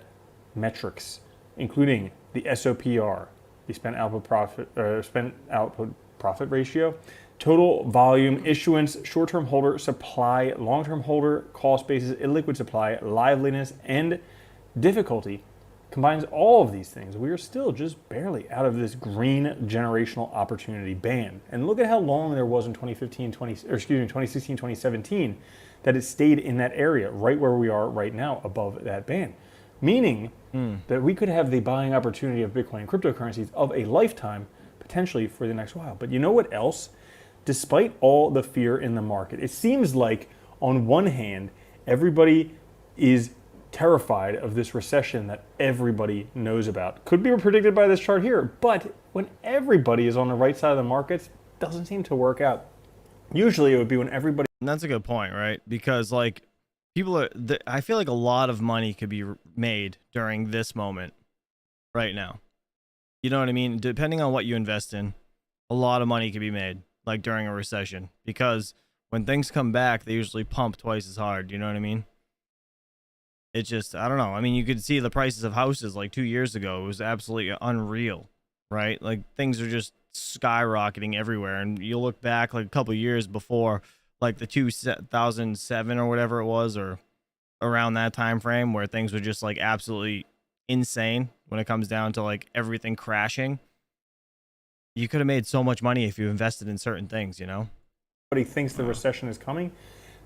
metrics, including the SOPR, the spent output profit ratio, total volume, issuance, short-term holder supply, long-term holder cost basis, illiquid supply, liveliness, and difficulty. Combines all of these things. We are still just barely out of this green generational opportunity band. And look at how long there was in 2016, 2017, that it stayed in that area, right where we are right now, above that band. Meaning that we could have the buying opportunity of Bitcoin and cryptocurrencies of a lifetime, potentially for the next while. But you know what else? Despite all the fear in the market, it seems like on one hand, everybody is terrified of this recession that everybody knows about. Could be predicted by this chart here, but when everybody is on the right side of the markets, it doesn't seem to work out. Usually it would be when everybody... And that's a good point, right? Because like people are, I feel like a lot of money could be made during this moment right now. You know what I mean? Depending on what you invest in, a lot of money could be made like during a recession, because when things come back, they usually pump twice as hard. You know what I mean? It's just, I don't know. I mean, you could see the prices of houses like 2 years ago. It was absolutely unreal, right? Like things are just skyrocketing everywhere. And you look back like a couple of years before, like the 2007 or whatever it was, or around that time frame, where things were just like absolutely insane when it comes down to like everything crashing. You could have made so much money if you invested in certain things, you know? Everybody thinks the recession is coming.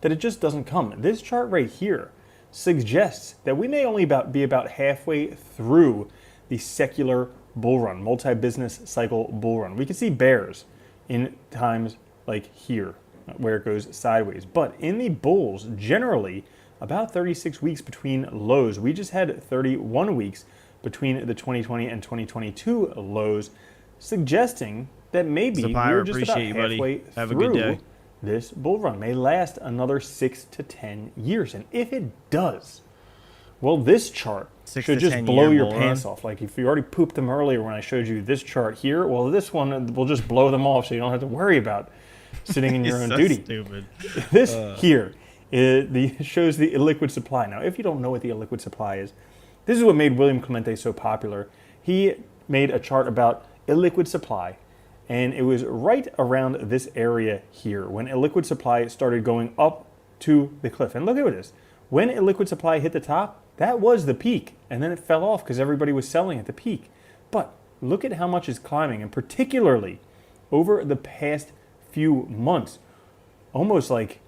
that it just doesn't come. This chart right here suggests that we may only be about halfway through the secular bull run, multi-business cycle bull run. We can see bears in times like here, where it goes sideways. But in the bulls, generally, about 36 weeks between lows. We just had 31 weeks between the 2020 and 2022 lows, suggesting that maybe we're just about halfway through this bull run. May last another 6 to 10 years. And if it does, well, this chart should just blow your pants off. Like if you already pooped them earlier when I showed you this chart here, well, this one will just blow them off so you don't have to worry about sitting in your own duty. Stupid. This here shows the illiquid supply. Now, if you don't know what the illiquid supply is, this is what made William Clemente so popular. He made a chart about illiquid supply, and it was right around this area here when illiquid supply started going up to the cliff. And look at this. When illiquid supply hit the top, that was the peak, and then it fell off because everybody was selling at the peak. But look at how much is climbing, and particularly over the past few months, almost like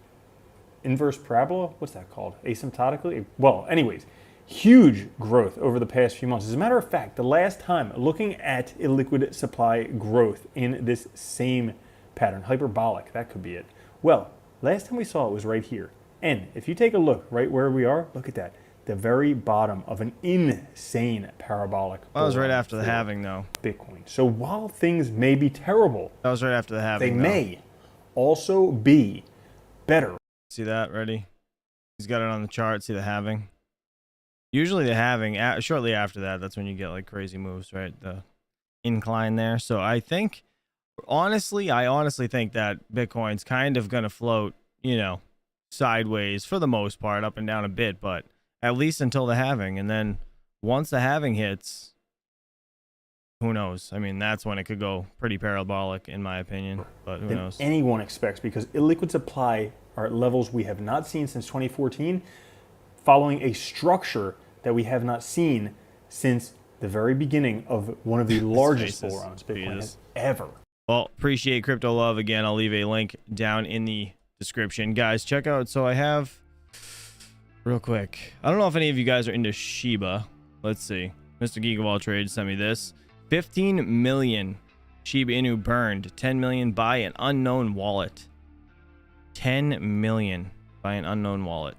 inverse parabola. What's that called? Asymptotically? Well, anyways, huge growth over the past few months. As a matter of fact, the last time looking at illiquid supply growth in this same pattern, hyperbolic, that could be it. Well, last time we saw it was right here. And if you take a look right where we are, look at that. The very bottom of an insane parabolic. That was right after the halving, though. Bitcoin. So while things may be terrible, that was right after the halving. They may also be better. See that? Ready? He's got it on the chart. See the halving? Usually the halving, shortly after that, that's when you get like crazy moves, right? The incline there. So I think, I honestly think that Bitcoin's kind of going to float, you know, sideways for the most part, up and down a bit, but at least until the halving. And then once the halving hits, who knows? I mean, that's when it could go pretty parabolic, in my opinion, but who knows? Anyone expects, because illiquid supply are at levels we have not seen since 2014, following a structure that we have not seen since the very beginning of one of the largest bull runs Bitcoin has ever. Well, appreciate Crypto Love. Again, I'll leave a link down in the description. Guys, check out. So I have, real quick, I don't know if any of you guys are into Shiba. Let's see. Mr. Geek of All Trades sent me this. 15 million Shiba Inu burned. 10 million by an unknown wallet. 10 million by an unknown wallet.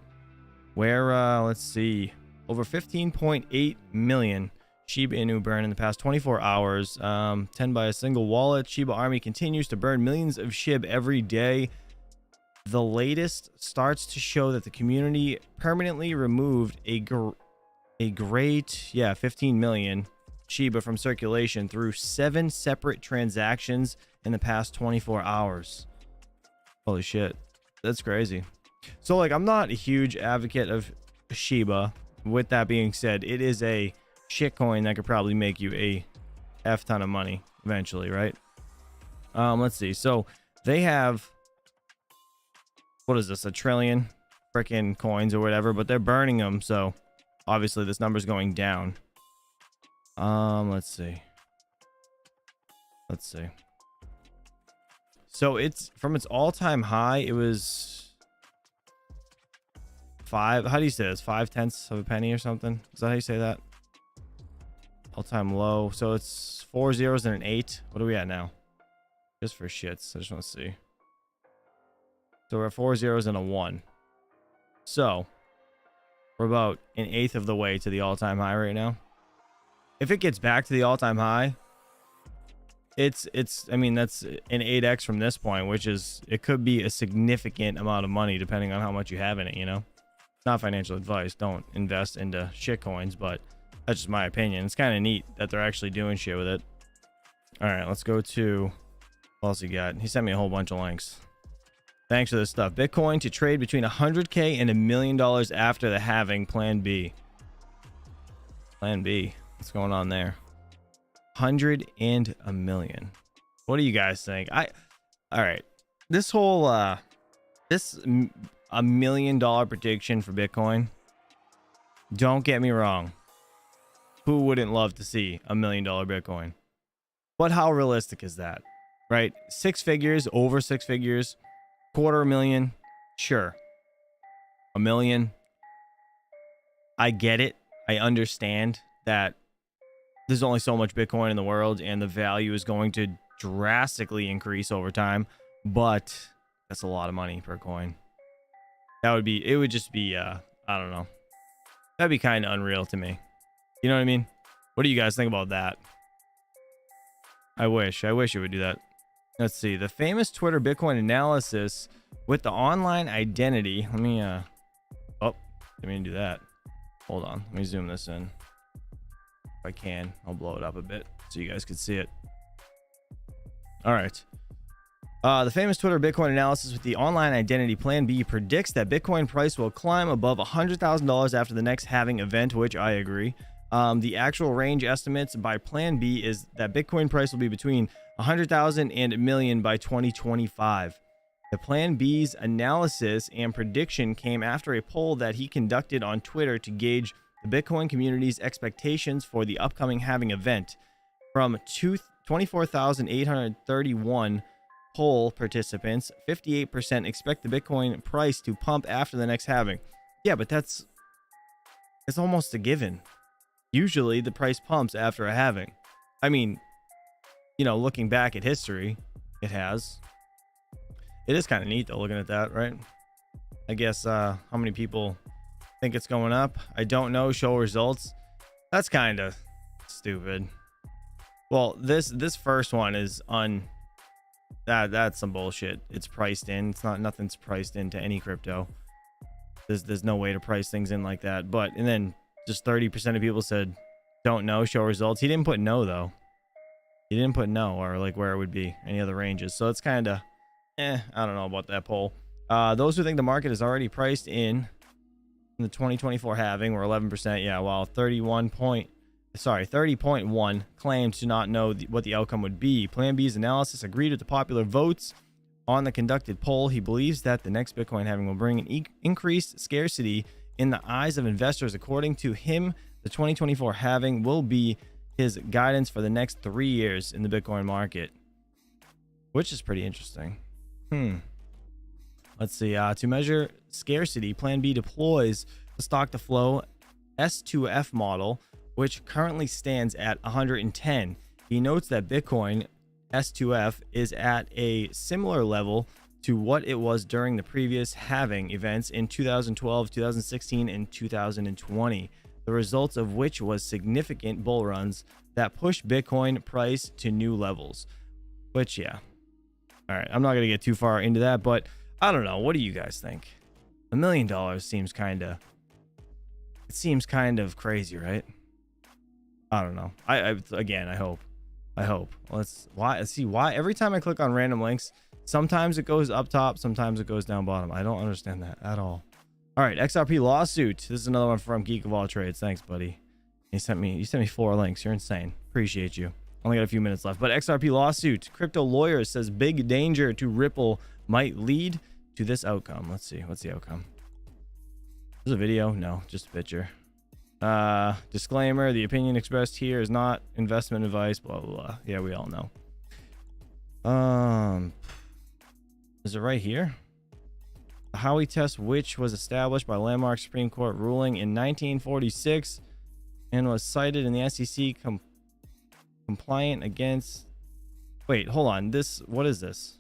Where, let's see, over 15.8 million Shiba Inu burned in the past 24 hours. 10 by a single wallet. Shiba Army continues to burn millions of SHIB every day. The latest starts to show that the community permanently removed a great, 15 million Shiba from circulation through 7 separate transactions in the past 24 hours. Holy shit. That's crazy. So, like, I'm not a huge advocate of Shiba. With that being said, it is a shitcoin that could probably make you a F ton of money eventually, right? Let's see. So, they have, what is this, 1 trillion freaking coins or whatever, but they're burning them, so obviously this number's going down. Let's see. So it's from its all-time high, it was 5, how do you say this? 5/10 of a penny or something? Is that how you say that? All-time low. So it's 4 zeros and an 8. What are we at now? Just for shits. I just want to see. So we're at 4 zeros and a 1. So we're about 1/8 of the way to the all-time high right now. If it gets back to the all-time high, it's I mean, that's an 8x from this point, which is, it could be a significant amount of money depending on how much you have in it, you know? It's not financial advice. Don't invest into shit coins, but that's just my opinion. It's kind of neat that they're actually doing shit with it. All right, let's go to, what else he got? He sent me a whole bunch of links. Thanks for this stuff. Bitcoin to trade between 100K and $1 million after the halving. Plan B. Plan B. What's going on there? 100 and $1 million. What do you guys think? All right. This whole this $1 million prediction for Bitcoin. Don't get me wrong. Who wouldn't love to see $1 million Bitcoin? But how realistic is that? Right? 6 figures, over 6 figures, $250,000. Sure. $1 million. I get it. I understand that there's only so much Bitcoin in the world and the value is going to drastically increase over time, but that's a lot of money per coin. It would just be, I don't know. That'd be kind of unreal to me. You know what I mean? What do you guys think about that? I wish it would do that. Let's see. The famous Twitter Bitcoin analysis with the online identity. Let me, didn't do that. Hold on. Let me zoom this in. If I can, I'll blow it up a bit so you guys can see it. All right. The famous Twitter Bitcoin analysis with the online identity Plan B predicts that Bitcoin price will climb above $100,000 after the next halving event, which I agree. The actual range estimates by Plan B is that Bitcoin price will be between 100,000 and $1 million by 2025. The Plan B's analysis and prediction came after a poll that he conducted on Twitter to gauge the Bitcoin community's expectations for the upcoming halving event. From 24,831 poll participants, 58% expect the Bitcoin price to pump after the next halving. Yeah, but it's almost a given. Usually the price pumps after a halving. I mean, you know, looking back at history, it has. It is kind of neat though, looking at that, right? I guess how many people think it's going up? I don't know. Show results. That's kind of stupid. Well, this first one is that's some bullshit. It's priced in. It's not, nothing's priced into any crypto. There's no way to price things in like that. But and then just 30% of people said don't know, show results. He didn't put no though. He didn't put no or like where it would be, any other ranges. So it's kind of I don't know about that poll. Those who think the market is already priced in the 2024 halving were 11%. Yeah, while 30.1 claimed to not know what the outcome would be. Plan B's analysis agreed with the popular votes on the conducted poll. He believes that the next Bitcoin halving will bring an increased scarcity in the eyes of investors. According to him, the 2024 halving will be his guidance for the next 3 years in the Bitcoin market, which is pretty interesting. Let's see. To measure scarcity, Plan B deploys the stock-to-flow S2F model, which currently stands at 110. He notes that Bitcoin S2F is at a similar level to what it was during the previous halving events in 2012, 2016, and 2020, the results of which was significant bull runs that pushed Bitcoin price to new levels. Which, yeah. All right, I'm not going to get too far into that, but I don't know. What do you guys think? $1 million seems kind of crazy, right? I don't know. I hope. Let's see why every time I click on random links, sometimes it goes up top, sometimes it goes down bottom. I don't understand that at all. All right, XRP lawsuit. This is another one from Geek of All Trades. Thanks, buddy. You sent me 4 links. You're insane. Appreciate you. Only got a few minutes left, but XRP lawsuit. Crypto lawyer says big danger to Ripple might lead to this outcome. Let's see. What's the outcome? Is it a video? No, just a picture. Disclaimer, the opinion expressed here is not investment advice, blah, blah, blah. Yeah, we all know. Is it right here? The Howey test, which was established by landmark Supreme Court ruling in 1946 and was cited in the SEC compliant against... Wait, hold on. What is this?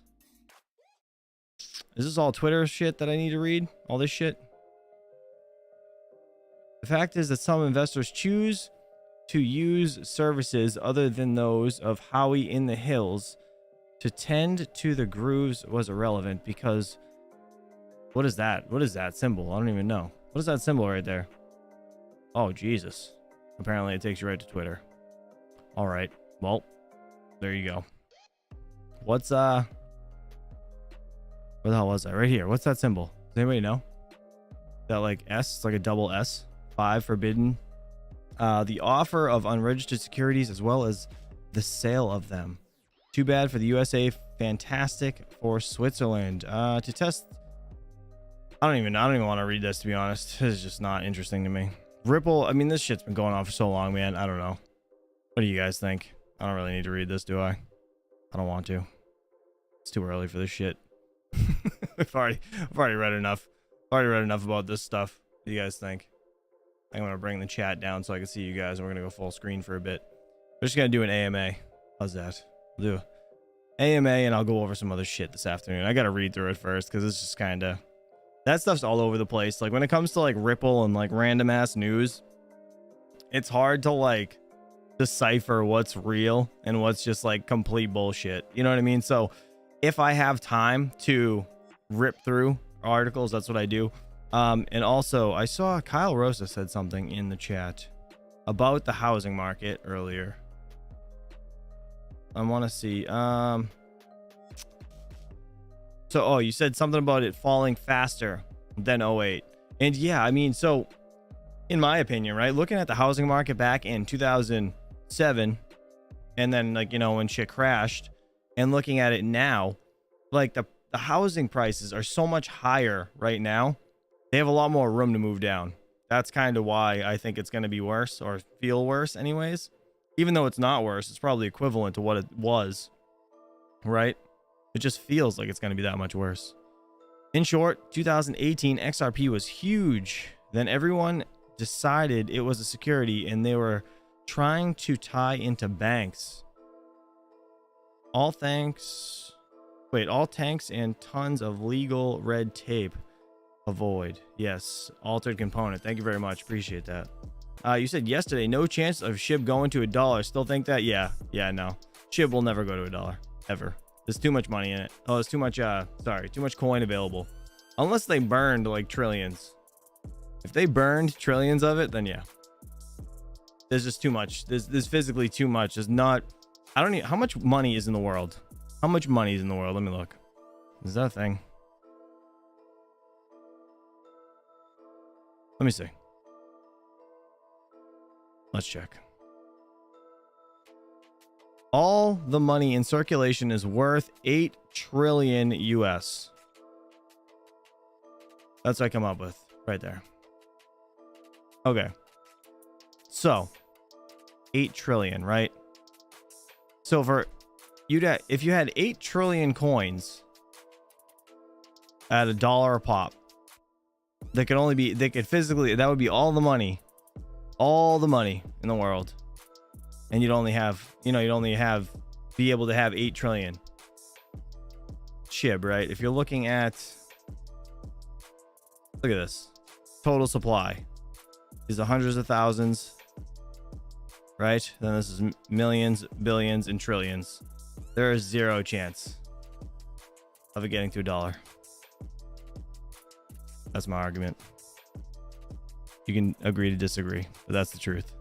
Is this all Twitter shit that I need to read? All this shit? The fact is that some investors choose to use services other than those of Howey in the Hills to tend to the grooves was irrelevant because... What is that? What is that symbol? I don't even know. What is that symbol right there? Oh, Jesus. Apparently it takes you right to Twitter. All right. Well, there you go. What's where the hell was that? Right here. What's that symbol? Does anybody know? That like S? It's like a double S. 5 forbidden. The offer of unregistered securities as well as the sale of them. Too bad for the USA. Fantastic for Switzerland. To test. I don't even want to read this, to be honest. This is just not interesting to me. Ripple. I mean, this shit's been going on for so long, man. I don't know. What do you guys think? I don't really need to read this, do I? I don't want to. It's too early for this shit. I've already read enough. Already read enough about this stuff. What do you guys think? I'm going to bring the chat down so I can see you guys, and we're going to go full screen for a bit. We're just going to do an AMA. How's that? We'll do AMA, and I'll go over some other shit this afternoon. I got to read through it first because it's just kind of... That stuff's all over the place. Like, when it comes to, like, Ripple and, like, random-ass news, it's hard to, like, decipher what's real and what's just, like, complete bullshit. You know what I mean? So, if I have time to rip through articles, that's what I do. And also, I saw Kyle Rosa said something in the chat about the housing market earlier. I want to see. So, oh, you said something about it falling faster than 08. And yeah, I mean, so in my opinion, right, looking at the housing market back in 2007 and then, like, you know, when shit crashed, and looking at it now, like the housing prices are so much higher right now. They have a lot more room to move down. That's kind of why I think it's going to be worse, or feel worse anyways. Even though it's not worse, it's probably equivalent to what it was, right? It just feels like it's going to be that much worse. In short, 2018 XRP was huge. Then everyone decided it was a security, and they were trying to tie into banks. All tanks and tons of legal red tape. Avoid. Yes. Altered component. Thank you very much. Appreciate that. You said yesterday, no chance of SHIB going to $1. Still think that? Yeah. Yeah, no. SHIB will never go to $1. Ever. There's too much money in it. Oh, there's too much, too much coin available. Unless they burned, like, trillions. If they burned trillions of it, then yeah. There's just too much. There's physically too much. There's not... I don't even... How much money is in the world? How much money is in the world? Let me look. Is that a thing? Let me see. Let's check. All the money in circulation is worth 8 trillion US. That's what I come up with right there. Okay. So, 8 trillion, right? So for if you had 8 trillion coins at $1 a pop, that would be all the money in the world. And you'd only be able to have 8 trillion SHIB, right? If you're looking at, look at this, total supply is the hundreds of thousands, right? Then this is millions, billions, and trillions. There is zero chance of it getting to $1. That's my argument. You can agree to disagree, but that's the truth.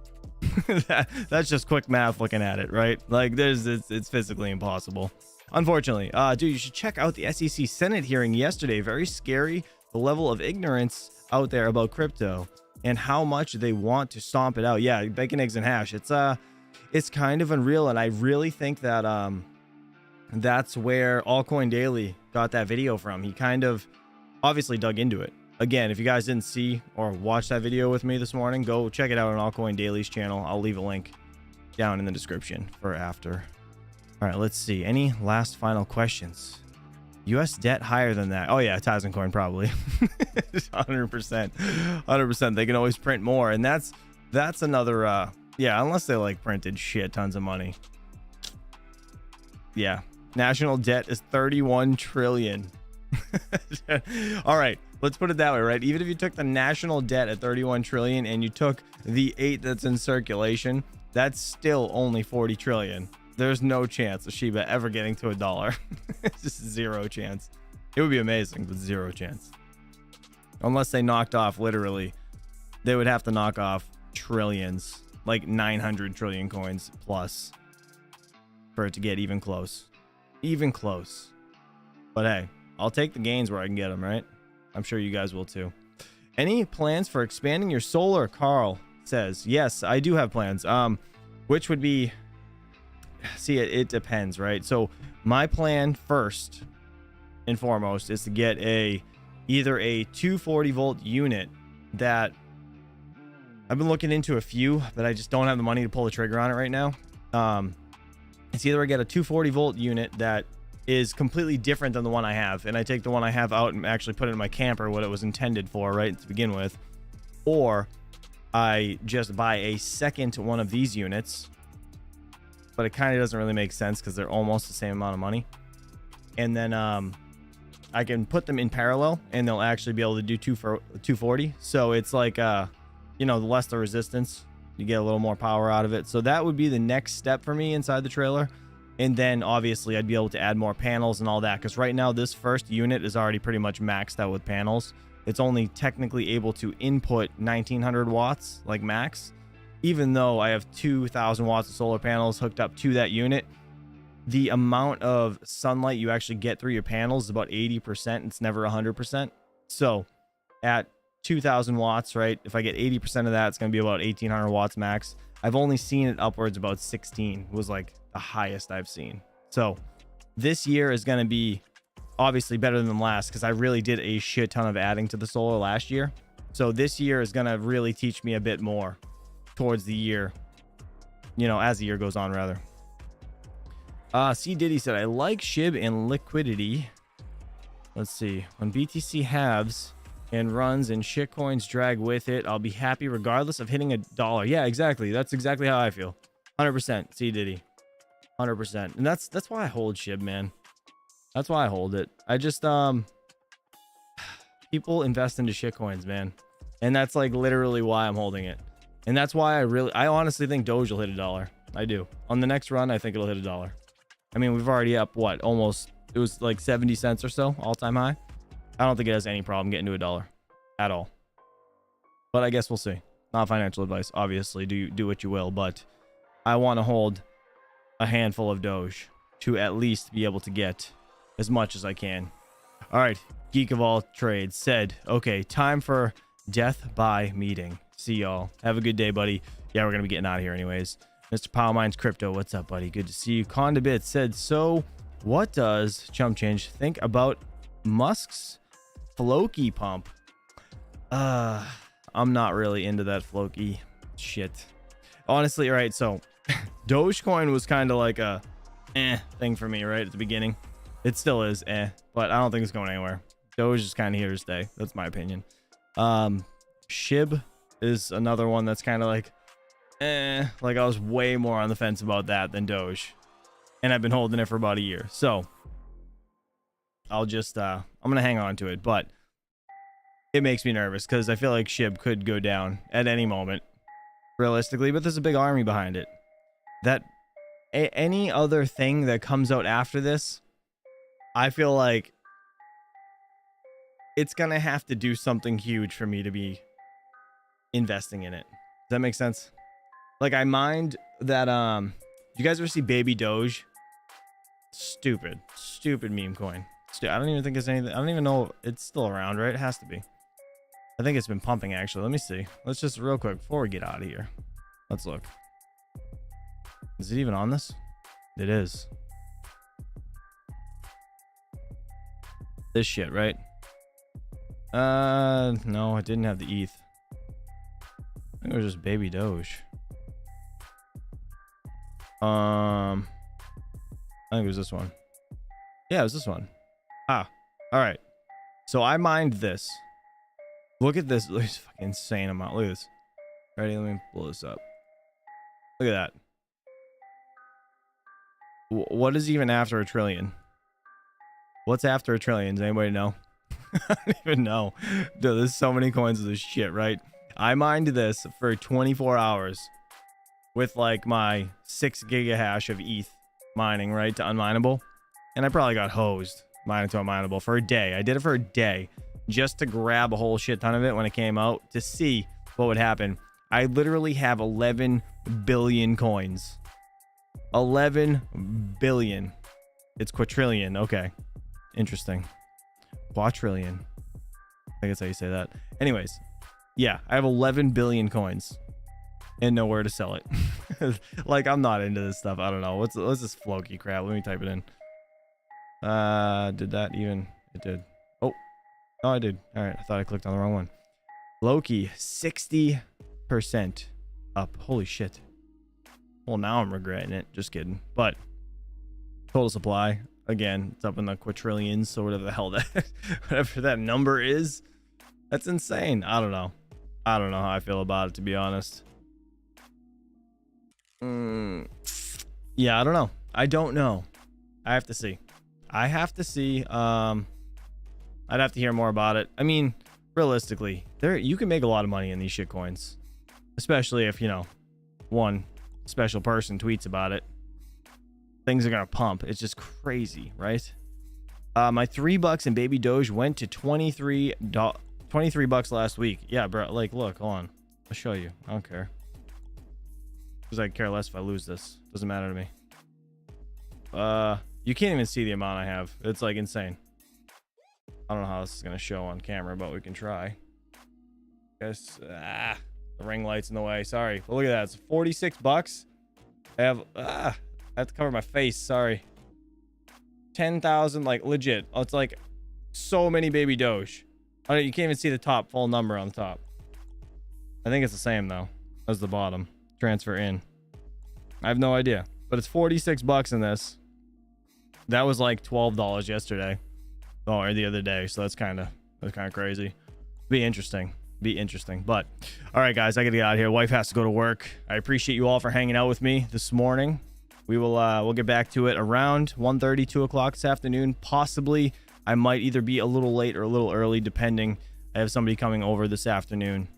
That's just quick math looking at it, right? Like, it's physically impossible. Unfortunately, dude, you should check out the SEC Senate hearing yesterday. Very scary, the level of ignorance out there about crypto and how much they want to stomp it out. Yeah, bacon, eggs, and hash. It's kind of unreal, and I really think that that's where Altcoin Daily got that video from. He kind of obviously dug into it. Again, if you guys didn't see or watch that video with me this morning, go check it out on Altcoin Daily's channel. I'll leave a link down in the description for after. All right, let's see. Any last final questions? US debt higher than that? Oh yeah, Tizen Coin probably. 100%. 100%. They can always print more, and that's another yeah, unless they like printed shit tons of money. Yeah. National debt is 31 trillion. All right, let's put it that way, right? Even if you took the national debt at 31 trillion and you took the 8 that's in circulation, that's still only 40 trillion. There's no chance of Shiba ever getting to $1. It's just zero chance. It would be amazing, but zero chance. Unless they knocked off, literally, they would have to knock off trillions, like 900 trillion coins plus, for it to get even close. Even close. But hey, I'll take the gains where I can get them, right? I'm sure you guys will too. Any plans for expanding your solar? Carl says, yes, I do have plans. Which would be, see, it depends, right? So my plan first and foremost is to get either a 240 volt unit that I've been looking into a few, but I just don't have the money to pull the trigger on it right now. It's either I get a 240 volt unit that is completely different than the one I have, and I take the one I have out and actually put it in my camper, what it was intended for, right, to begin with, or I just buy a second one of these units, but it kind of doesn't really make sense because they're almost the same amount of money, and then I can put them in parallel and they'll actually be able to do 240. So it's like you know, the less the resistance, you get a little more power out of it. So that would be the next step for me inside the trailer. And then obviously I'd be able to add more panels and all that, because right now this first unit is already pretty much maxed out with panels. It's only technically able to input 1900 watts like max, even though I have 2000 watts of solar panels hooked up to that unit. The amount of sunlight you actually get through your panels is about 80%. It's never 100%. So at 2000 watts, right, if I get 80% of that, it's going to be about 1800 watts max. I've only seen it upwards about 16 was like the highest I've seen. So this year is going to be obviously better than last, because I really did a shit ton of adding to the solar last year. So this year is going to really teach me a bit more towards the year, you know, as the year goes on, rather. C Diddy said, I like SHIB and liquidity. Let's see. When BTC halves and runs and shitcoins drag with it, I'll be happy regardless of hitting $1. Yeah, exactly. That's exactly how I feel. 100%. C Diddy. 100%. And that's why I hold SHIB, man. That's why I hold it. I just people invest into shitcoins, man. And that's like literally why I'm holding it. And that's why I honestly think Doge will hit $1. I do. On the next run, I think it'll hit $1. I mean, we've already up what, almost, it was like 70 cents or so, all-time high. I don't think it has any problem getting to $1 at all. But I guess we'll see. Not financial advice, obviously. Do what you will, but I want to hold a handful of Doge to at least be able to get as much as I can. All right, Geek of All Trades said, okay, time for death by meeting. See y'all. Have a good day, buddy. Yeah, we're gonna be getting out of here anyways. Mr. Powerminds Crypto, what's up, buddy? Good to see you. Condabit said, so what does Chump Change think about MUSK's Floki pump? I'm not really into that Floki shit. Honestly, right, so Dogecoin was kind of like a thing for me, right, at the beginning. It still is but I don't think it's going anywhere. Doge is kind of here to stay. That's my opinion. SHIB is another one that's kind of like like I was way more on the fence about that than Doge, and I've been holding it for about a year. So I'll just I'm gonna hang on to it, but it makes me nervous because I feel like SHIB could go down at any moment, realistically. But there's a big army behind it. That any other thing that comes out after this, I feel like it's gonna have to do something huge for me to be investing in it. Does that make sense? Like, I mind that you guys ever see Baby Doge? Stupid meme coin. I don't even think it's anything. I don't even know it's still around, right? It has to be. I think it's been pumping, actually. Let me see. Let's just real quick before we get out of here, let's look. Is it even on this? It is. This shit, right? No, it didn't have the ETH. I think it was just Baby Doge. I think it was this one. Yeah, it was this one. All right. So I mined this. Look at this. Look at this fucking insane amount. Look at this. Ready? Let me blow this up. Look at that. What is even after $1 trillion? What's after $1 trillion? Does anybody know? I don't even know. Dude, there's so many coins of this shit, right? I mined this for 24 hours with like my 6 gigahash of ETH mining, right, to unmineable. And I probably got hosed mining to unmineable for a day. I did it for a day just to grab a whole shit ton of it when it came out to see what would happen. I literally have 11 billion coins. 11 billion. It's quadrillion. Okay. Interesting. Quadrillion. I think that's how you say that. Anyways, yeah, I have 11 billion coins and nowhere to sell it. Like, I'm not into this stuff. I don't know. What's this Floki crap? Let me type it in. Did that even? It did. Oh, no, I did. All right. I thought I clicked on the wrong one. Floki, 60% up. Holy shit. Well, now I'm regretting it. Just kidding. But total supply, Again, it's up in the quadrillions or whatever the hell that whatever that number is. That's insane. I don't know how I feel about it, to be honest. Yeah, I don't know. I have to see. I'd have to hear more about it. I mean, realistically, you can make a lot of money in these shit coins, especially if, you know, one special person tweets about it. Things are gonna pump. It's just crazy, right? My $3 in baby Doge went to 23 bucks last week. Yeah, bro. Like, look, hold on. I'll show you. I don't care. Because I care less if I lose this. Doesn't matter to me. You can't even see the amount I have. It's like insane. I don't know how this is gonna show on camera, but we can try. Guess the ring light's in the way. Sorry. But look at that. It's 46 bucks. I have to cover my face. Sorry. 10,000, like legit. It's like so many baby Doge. Oh, you can't even see the top full number on the top. I think it's the same though as the bottom. Transfer in. I have no idea, but it's 46 bucks in this. That was like $12 yesterday, or the other day. So that's kind of crazy. Be interesting. But all right, guys, I gotta get out of here. Wife has to go to work. I appreciate you all for hanging out with me this morning. We will we'll get back to it around 1:30, 2 o'clock this afternoon. Possibly I might either be a little late or a little early, depending. I have somebody coming over this afternoon,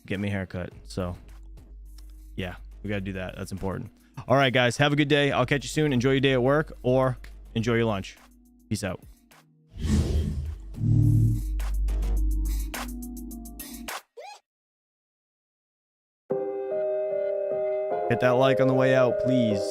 get me a haircut. So yeah, we got to do that. That's important. All right, guys, have a good day. I'll catch you soon. Enjoy your day at work or enjoy your lunch. Peace out. Hit that like on the way out, please.